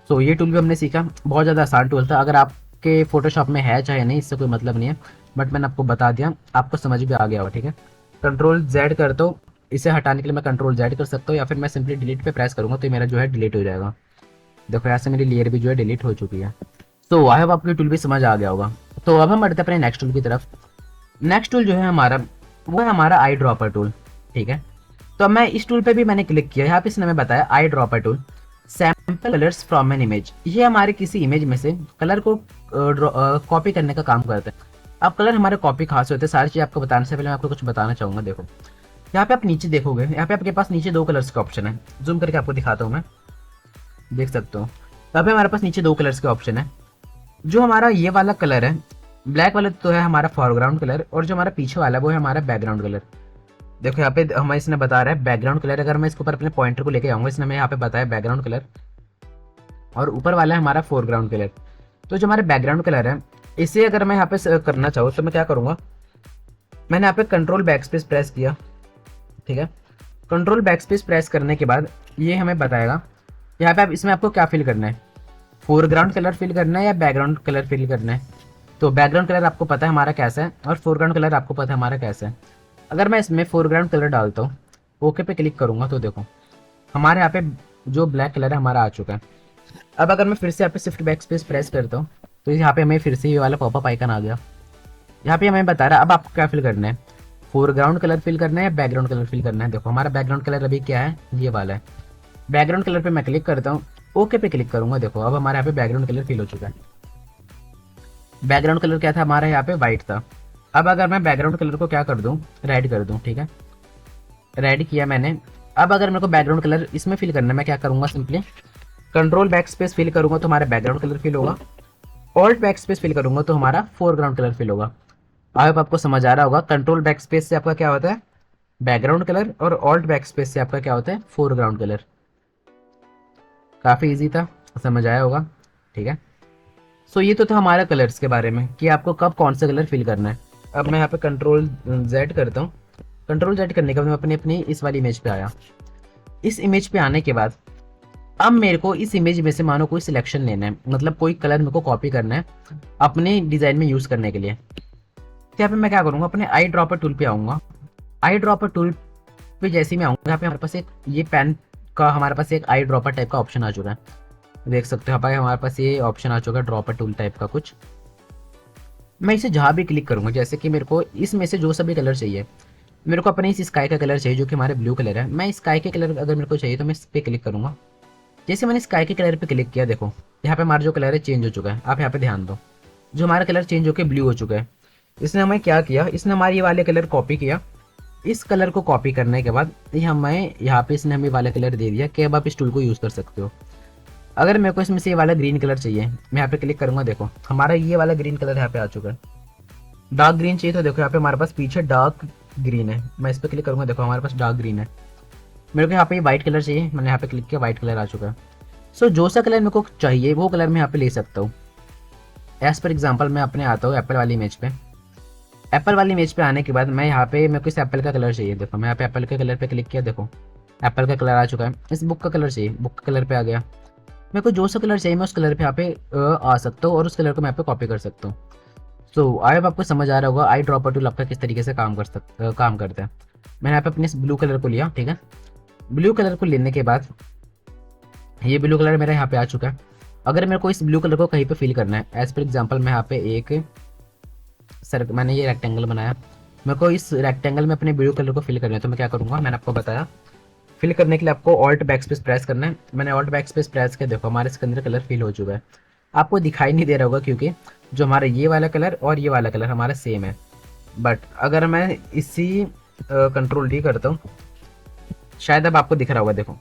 सो ये टूल भी हमने सीखा, बहुत ज़्यादा आसान टूल था। अगर आपके फोटोशॉप में है चाहे नहीं, इससे कोई मतलब नहीं है, बट मैंने आपको बता दिया, आपको समझ भी आ गया हो, ठीक है। कंट्रोल जेड करता हूँ, इसे हटाने के लिए मैं कंट्रोल जेड कर सकता हूँ, या फिर मैं सिंपली डिलीट पे प्रेस करूँगा तो मेरा जो है डिलीट हो जाएगा। देखो यहाँ से मेरी लेयर भी जो है डिलीट हो चुकी है। तो आई होप आपको ये टूल भी समझ आ गया होगा। तो अब हम बढ़ते हैं अपने नेक्स्ट टूल की तरफ। नेक्स्ट टूल जो है हमारा, वो है हमारा आई ड्रॉपर टूल, ठीक है। तो मैं इस टूल पे भी मैंने क्लिक किया। यहाँ पे इसने हमें बताया eye dropper tool, sample colours from an image. ये हमारे किसी इमेज में से कलर को कॉपी करने का काम करते हैं। अब कलर हमारे कॉपी खास होते हैं। सारी चीज़ आपको बताने से पहले मैं आपको कुछ बताना चाहूँगा। देखो यहाँ पे आप नीचे देखोगे, यहाँ पे आपके पास नीचे 2 कलर्स का ऑप्शन है। जूम करके आपको दिखाता हूँ मैं, देख सकते हो। यहाँ पे हमारे पास नीचे 2 कलर्स के ऑप्शन है। जो हमारा ये वाला कलर है, ब्लैक वाला, तो है हमारा फॉरग्राउंड कलर, और जो हमारा पीछे वाला है वो है हमारा बैकग्राउंड कलर। देखो यहाँ पे हमें इसने बता रहा है बैकग्राउंड कलर। अगर मैं इसके ऊपर अपने पॉइंटर को लेके आऊँगा, इसने हमें यहाँ पे बताया बैकग्राउंड कलर, और ऊपर वाला है हमारा फोरग्राउंड कलर। तो जो हमारे बैकग्राउंड कलर है, इसे अगर मैं यहाँ पे करना चाहूँ तो मैं क्या करूँगा, मैंने यहाँ पे कंट्रोल बैक स्पेस प्रेस किया, ठीक है। कंट्रोल बैक स्पेस प्रेस करने के बाद ये हमें बताएगा यहाँ पे आप इसमें आपको क्या फिल करना है, फोरग्राउंड कलर फिल करना है या बैकग्राउंड कलर फिल करना है। तो बैकग्राउंड कलर आपको पता है हमारा कैसा है, और फोरग्राउंड कलर आपको पता है हमारा कैसा है। अगर मैं इसमें फोरग्राउंड कलर डालता हूँ, ओके पे क्लिक करूँगा, तो देखो हमारे यहाँ पे जो ब्लैक कलर है हमारा आ चुका है। अब अगर मैं फिर से यहाँ पे शिफ्ट बैक स्पेस प्रेस करता हूँ तो यहाँ पे हमें फिर से ये वाला पॉपअप आइकन आ गया। यहाँ पे हमें बता रहा है अब आपको क्या फिल करना है, फोरग्राउंड कलर फिल करना है या बैकग्राउंड कलर फिल करना है। देखो हमारा बैकग्राउंड कलर अभी क्या है, ये वाला है। बैकग्राउंड कलर पे मैं क्लिक करता हूँ, ओके पे क्लिक करूंगा। देखो अब हमारे यहाँ पे बैकग्राउंड कलर फिल हो चुका है। बैकग्राउंड कलर क्या था हमारा, यहाँ पे व्हाइट था। अब अगर मैं बैकग्राउंड कलर को क्या कर दूँ, रेड कर दूँ, ठीक है। रेड किया मैंने। अब अगर मेरे को बैकग्राउंड कलर इसमें फिल करना है, मैं क्या करूँगा, simply control backspace fill करूँगा तो हमारा बैकग्राउंड कलर फिल होगा। ऑल्ट बैक स्पेस फिल करूँगा तो हमारा फोरग्राउंड कलर फिल होगा। अब आपको समझ आ रहा होगा, कंट्रोल बैक स्पेस से आपका क्या होता है, बैकग्राउंड कलर, और ऑल्ट बैक स्पेस से आपका क्या होता है, फोरग्राउंड कलर। काफ़ी इजी था, समझ आया होगा, ठीक है। सो ये तो था हमारा कलर्स के बारे में कि आपको कब कौन सा कलर फिल करना है। अब मैं यहाँ पे कंट्रोल जेड करता हूँ। कंट्रोल जेड करने के बाद मैं अपनी अपनी इस वाली इमेज पे आया। इस इमेज पे आने के बाद अब मेरे को इस इमेज में से मानो कोई सिलेक्शन लेना है, मतलब कोई कलर मेरे को कॉपी करना है अपने डिजाइन में यूज करने के लिए। तो यहाँ पे मैं क्या करूंगा, अपने आई ड्रॉपर टूल पे आऊंगा। आई ड्रॉपर टूल पे जैसे ही मैं आऊंगा, यहाँ पे हमारे पास एक ये पेन का हमारे पास एक आई ड्रॉपर टाइप का ऑप्शन आ चुका है, देख सकते हो भाई हमारे पास ये ऑप्शन आ चुका है ड्रॉपर टूल टाइप का कुछ। मैं इसे जहाँ भी क्लिक करूंगा, जैसे कि मेरे को इसमें से जो सभी कलर चाहिए, मेरे को अपने इस स्काई का कलर चाहिए जो कि हमारे ब्लू कलर है, मैं स्काई के कलर अगर मेरे को चाहिए तो मैं इस पर क्लिक करूंगा। जैसे मैंने स्काई के कलर पे क्लिक किया, देखो यहाँ पे हमारा जो कलर है चेंज हो चुका है। आप यहाँ पे ध्यान दो, जो हमारा कलर चेंज होकर ब्लू हो चुका है। इसने हमें क्या किया, इसने हमारे ये वाले कलर कॉपी किया। इस कलर को कॉपी करने के बाद ये हमें यहाँ पे इसने हमें वाला कलर दे दिया कि अब आप इस टूल को यूज़ कर सकते हो। अगर मेरे को इसमें से ये वाला ग्रीन कलर चाहिए, मैं यहाँ पे क्लिक करूंगा, देखो हमारा ये वाला ग्रीन कलर यहाँ पे आ चुका है। डार्क ग्रीन चाहिए तो देखो यहाँ पे हमारे पास पीछे डार्क ग्रीन है, मैं इस पर क्लिक करूंगा, देखो हमारे पास डार्क ग्रीन है। मेरे को यहाँ पे व्हाइट कलर चाहिए, मैंने यहाँ पे क्लिक किया, व्हाइट कलर आ चुका है। सो जो सा कलर मेरे को चाहिए वो कलर मैं यहाँ पे ले सकता हूँ। एज पर एग्जाम्पल मैं अपने आता हूँ एप्पल वाली इमेज पे। एप्पल वाली इमेज पे आने के बाद मैं यहाँ पे मेरे को इस एप्पल का कलर चाहिए, देखो मैं यहाँ पे एप्पल के कलर पे क्लिक किया, देखो एप्पल का कलर आ चुका है। इस बुक का कलर चाहिए, बुक का कलर पे आ गया। मेरे को जो सा कलर चाहिए मैं उस कलर पे यहाँ पे आ सकता हूँ और उस कलर को मैं यहाँ पे कॉपी कर सकता हूँ। सो आई होप आपको समझ आ रहा होगा आई ड्रॉपर टूल आपका किस तरीके से काम करता है। मैंने यहाँ पे अपने इस ब्लू कलर को लिया, ठीक है। ब्लू कलर को लेने के बाद ये ब्लू कलर मेरा यहाँ पे आ चुका है। अगर मेरे को इस ब्लू कलर को कहीं पे फिल करना है, एज पर एग्जांपल मैं यहाँ पे एक मैंने ये रेक्टेंगल बनाया, मेरे को इस रेक्टेंगल में अपने ब्लू कलर को फिल करना है, तो मैं क्या करूँगा, मैंने आपको बताया फिल करने के लिए आपको ऑल्ट बैक स्पेस प्रेस करना है। मैंने ऑल्ट बैक स्पेस प्रेस किया, देखो हमारे इसके अंदर कलर फिल हो चुका है। आपको दिखाई नहीं दे रहा होगा क्योंकि जो हमारा ये वाला कलर और ये वाला कलर हमारा सेम है। बट अगर मैं इसी कंट्रोल डी करता हूँ, शायद अब आपको दिख रहा होगा, देखो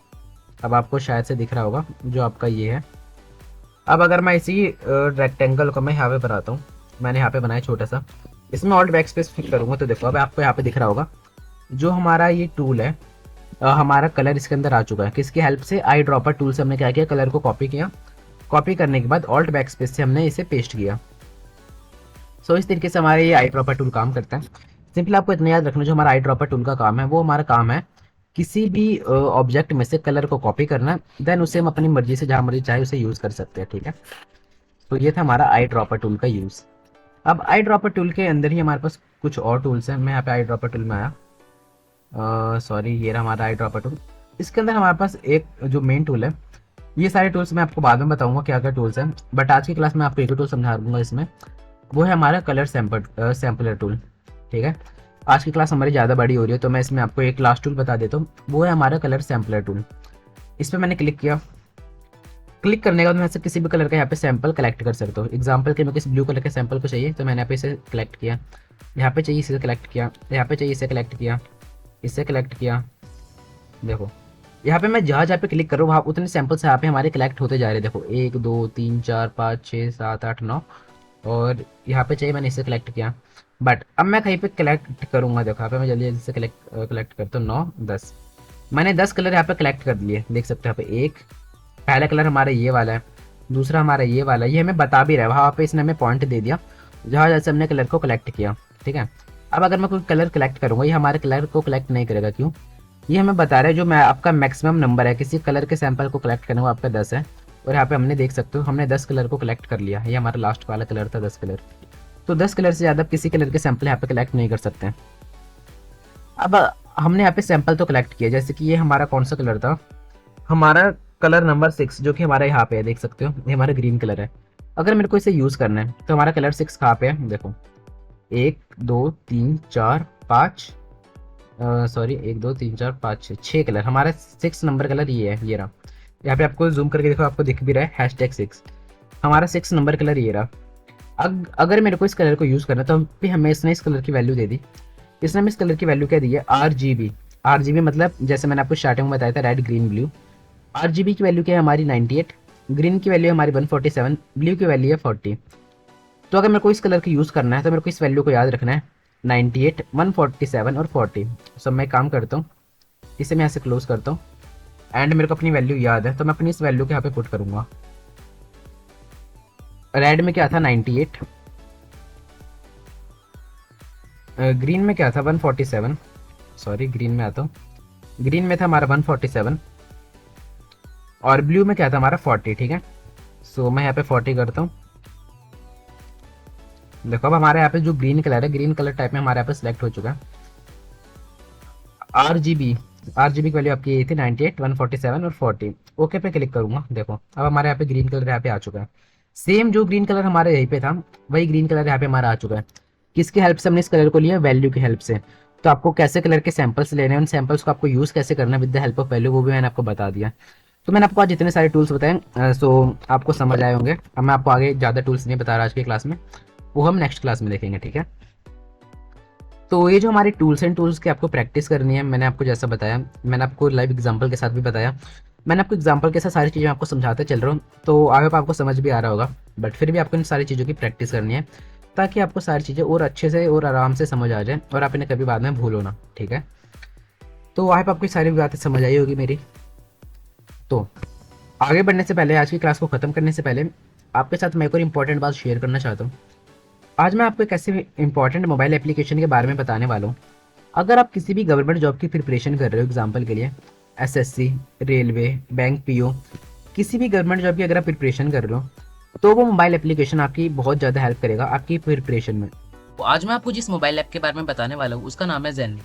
अब आपको शायद से दिख रहा होगा जो आपका ये है। अब अगर मैं इसी रेक्टेंगल को मैं यहाँ पे बनाता हूँ, मैंने यहाँ पे बनाया छोटा सा, इसमें ऑल्ट बैक स्पेस फिल करूँगा तो देखो अब आपको यहाँ पे दिख रहा होगा जो हमारा ये टूल है, हमारा कलर इसके अंदर आ चुका है। किसकी हेल्प से, आई ड्रॉपर टूल से हमने क्या किया, कलर को कॉपी किया। कॉपी करने के बाद ऑल्ट बैक स्पेस से हमने इसे पेस्ट किया। सो इस तरीके से हमारा ये आई ड्रॉपर टूल काम करता है। सिंपली आपको इतना याद रखना, जो हमारा आई ड्रॉपर टूल का काम है वो हमारा काम है किसी भी ऑब्जेक्ट में से कलर को कॉपी करना, देन उसे हम अपनी मर्जी से जहाँ मर्जी चाहे उसे यूज़ कर सकते हैं, ठीक है। तो ये था हमारा आई ड्रॉपर टूल का यूज़। अब आई ड्रॉपर टूल के अंदर ही हमारे पास कुछ और टूल्स हैं। मैं यहाँ पे आई ड्रॉपर टूल में आया, सॉरी ये रहा हमारा आई ड्रॉपर टूल। इसके अंदर हमारे पास एक जो मेन टूल है, ये सारे टूल्स मैं आपको बाद में बताऊंगा क्या क्या टूल्स हैं, बट आज की क्लास में आपको एक टूल समझा दूंगा इसमें, वो है हमारा कलर सैम्पलर टूल, ठीक है। आज की क्लास हमारी ज़्यादा बड़ी हो रही है तो मैं इसमें आपको एक लास्ट टूल बता देता हूँ, वो है हमारा कलर सैम्पलर टूल। इस पर मैंने क्लिक किया, क्लिक करने के बाद मैं से किसी भी कलर का यहाँ पे सैंपल कलेक्ट कर सकता हूँ। एग्जाम्पल के मैं किस ब्लू कलर के सैंपल को चाहिए तो मैंने यहाँ पे इसे कलेक्ट किया, यहाँ पे चाहिए इसे कलेक्ट किया, यहाँ पे चाहिए इसे कलेक्ट किया, इससे कलेक्ट किया। देखो यहाँ पे मैं जहाँ जहाँ पे क्लिक करूँ वहाँ उतने सैंपल्स यहाँ पे हमारे कलेक्ट होते जा रहे हैं। देखो 1 2 3 4 5 6 7 8 9 और यहाँ पे चाहिए मैंने इसे कलेक्ट किया। बट अब मैं कहीं पे कलेक्ट करूँगा, देखो यहाँ पे मैं जल्दी जल्दी से कलेक्ट करता हूँ 9 10। मैंने 10 कलर यहाँ पे कलेक्ट कर लिए, देख सकते हो यहाँ पे एक पहला कलर हमारा ये वाला है, दूसरा हमारा ये वाला है, ये हमें बता भी रहा है, वहाँ पे इसने हमें पॉइंट दे दिया जहाँ जैसे हमने कलर को कलेक्ट किया, ठीक है। अब अगर मैं कोई कलर कलेक्ट करूँगा ये हमारे कलर को कलेक्ट नहीं करेगा, क्यों, ये हमें बता रहा है जो मैं आपका मैक्सिमम नंबर है किसी कलर के सैंपल को कलेक्ट करने वो आपका 10 है। और यहाँ पे हमने देख सकते हो हमने 10 कलर को कलेक्ट कर लिया, ये हमारा लास्ट वाला कलर था 10 कलर। तो 10 कलर से ज़्यादा किसी कलर के सैंपल यहाँ पे कलेक्ट नहीं कर सकते हैं। अब हमने यहाँ पे सैंपल तो कलेक्ट किया, जैसे कि ये हमारा कौन सा कलर था, हमारा कलर नंबर 6 जो कि हमारा यहाँ पे है, देख सकते हो ये हमारा ग्रीन कलर है। अगर मेरे को इसे यूज़ करना है तो हमारा कलर 6 कहाँ पे है, देखो 1 2 3 4 5 सॉरी 1 2 3 4 5 6 कलर, हमारा 6 नंबर कलर ये है, ये रहा। यहाँ पे आपको जूम करके देखो आपको दिख भी रहा है #6, हमारा 6 नंबर कलर ये रहा। अगर मेरे को इस कलर को यूज़ करना तो भी हमें इसने इस कलर की वैल्यू दे दी। इसने हमें इस कलर की वैल्यू क्या दी है, RGB मतलब जैसे मैंने आपको स्टार्टिंग में बताया था रेड ग्रीन ब्लू। RGB की वैल्यू क्या है हमारी 98, ग्रीन की वैल्यू है हमारी 147, ब्लू की वैल्यू है 40। तो अगर मेरे को इस कलर को यूज़ करना है तो मेरे को इस वैल्यू को याद रखना है 98 147 और 40। सब मैं काम करता हूँ, इसे मैं यहाँ से क्लोज करता हूँ एंड मेरे को अपनी वैल्यू याद है तो मैं अपनी इस वैल्यू को यहाँ पे पुट करूँगा। रेड में क्या था 98, ग्रीन में क्या था 147, सॉरी ग्रीन में आता हूँ, ग्रीन में था हमारा 147 और ब्लू में क्या था हमारा 40, ठीक है। सो मैं यहाँ पे 40 करता हूँ। देखो अब हमारे यहाँ पे जो ग्रीन कलर है, ग्रीन कलर टाइप में हमारे यहाँ पे सिलेक्ट हो चुका है। आरजीबी, आरजीबी की वैल्यू आपकी यही थी 98, 147 और 40। ओके पे क्लिक करूंगा। देखो अब हमारे यहाँ पे ग्रीन कलर यहाँ पे आ चुका है। सेम जो ग्रीन कलर हमारे यहीं पे था, वही ग्रीन कलर यहाँ पे हमारा आ चुका है। किसकी हेल्प से हमने इस कलर को लिया? वैल्यू की हेल्प से। तो आपको कैसे कलर के सैंपल्स लेने हैं, उन सैंपल्स को आपको यूज़ कैसे करना है with the help of value, वो भी मैंने आपको बता दिया। तो मैंने आपको आज जितने सारे टूल्स बताए सो आपको समझ आए होंगे। अब मैं आपको आगे ज़्यादा टूल्स नहीं बता रहा आज की क्लास में, वो हम नेक्स्ट क्लास में देखेंगे, ठीक है। तो ये जो हमारे टूल्स एंड टूल्स की आपको प्रैक्टिस करनी है, मैंने आपको जैसा बताया, मैंने आपको लाइव एग्जांपल के साथ भी बताया, मैंने आपको एग्जांपल के साथ सारी चीज़ें आपको समझाते चल रहा हूँ। तो आगे आपको समझ भी आ रहा होगा, बट फिर भी आपको इन सारी चीज़ों की प्रैक्टिस करनी है ताकि आपको सारी चीज़ें और अच्छे से और आराम से समझ आ जाए और आप इन्हें कभी बाद में भूलो ना, ठीक है। तो आगे आपको सारी बातें समझ आई होगी मेरी। तो आगे बढ़ने से पहले, आज की क्लास को ख़त्म करने से पहले आपके साथ मैं एक और इम्पॉर्टेंट बात शेयर करना चाहता हूँ। आज मैं आपको एक ऐसे इंपॉर्टेंट मोबाइल एप्लीकेशन के बारे में बताने वाला हूँ। अगर आप किसी भी गवर्नमेंट जॉब की प्रिपरेशन कर रहे हो, एग्जाम्पल के लिए एसएससी, रेलवे, बैंक पीओ, किसी भी गवर्नमेंट जॉब की अगर आप प्रिपरेशन कर रहे हो, तो वो मोबाइल एप्लीकेशन आपकी बहुत ज़्यादा हेल्प करेगा आपकी प्रिपरेशन में। तो आज मैं आपको जिस मोबाइल ऐप के बारे में बताने वाला हूँ उसका नाम है ज़ेनली।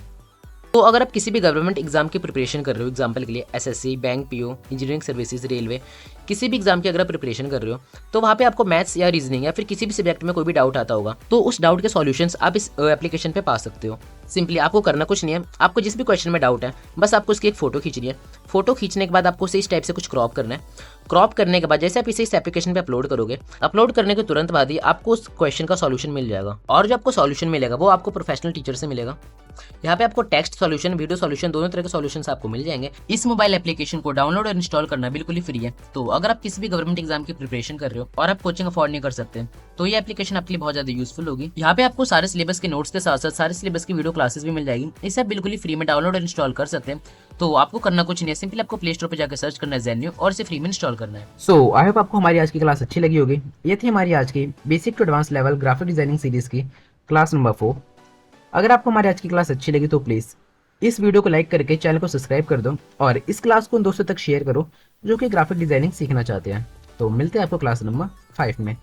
तो अगर आप किसी भी गवर्नमेंट एग्जाम की प्रिपरेशन कर रहे हो, एग्जाम्पल के लिए SSC, bank PO, engineering services, railway, किसी भी एग्जाम की अगर आप प्रिपरेशन कर रहे हो, तो वहाँ पे आपको मैथ्स या रीजनिंग या फिर किसी भी सब्जेक्ट में कोई भी डाउट आता होगा, तो उस डाउट के सॉल्यूशंस आप इस एप्लीकेशन पे पा सकते हो। सिंपली आपको करना कुछ नहीं है, आपको जिस भी क्वेश्चन में डाउट है बस आपको उसकी एक फोटो खींचनी है। फोटो खींचने के बाद आपको उसे इस टाइप से कुछ क्रॉप करना है। क्रॉप करने के बाद जैसे आप इसे इस एप्लीकेशन पे अपलोड करोगे, अपलोड करने के तुरंत बाद ही आपको उस क्वेश्चन का सॉल्यूशन मिल जाएगा। और जो आपको सॉल्यूशन मिलेगा वो आपको प्रोफेशनल टीचर से मिलेगा। यहाँ पे आपको टेक्स्ट सॉल्यूशन, वीडियो सॉल्यूशन, दोनों तरह के सॉल्यूशंस आपको मिल जाएंगे। इस मोबाइल एप्लीकेशन को डाउनलोड और इंस्टॉल करना बिल्कुल ही फ्री है। तो अगर आप किसी भी गवर्नमेंट एग्जाम की प्रिपरेशन कर रहे हो और आप कोचिंग अफोर्ड नहीं कर सकते, तो ये एप्लीकेशन आपके लिए बहुत ज्यादा यूजफुल होगी। यहाँ पे आपको सारे सिलेबस के नोट्स के साथ साथ सारे सिलेबस की वीडियो क्लासेस भी मिल जाएगी। इसे आप बिल्कुल ही फ्री में डाउनलोड और इंस्टॉल कर सकते हैं। तो आपको करना कुछ नहीं है, सिंपली आपको प्ले स्टोर पर जाकर सर्च करना है ज़ेन्यू और इसे फ्री में इंस्टॉल करना है। सो आई होप आपको हमारी आज की क्लास अच्छी लगी होगी। ये थी हमारी आज की basic to advance level graphic designing series की क्लास नंबर 4। अगर आपको हमारी आज की क्लास अच्छी लगी तो प्लीज़ इस वीडियो को लाइक करके चैनल को सब्सक्राइब कर दो और इस क्लास को उन दोस्तों तक शेयर करो जो कि ग्राफिक डिजाइनिंग सीखना चाहते हैं। तो मिलते हैं आपको क्लास नंबर 5 में।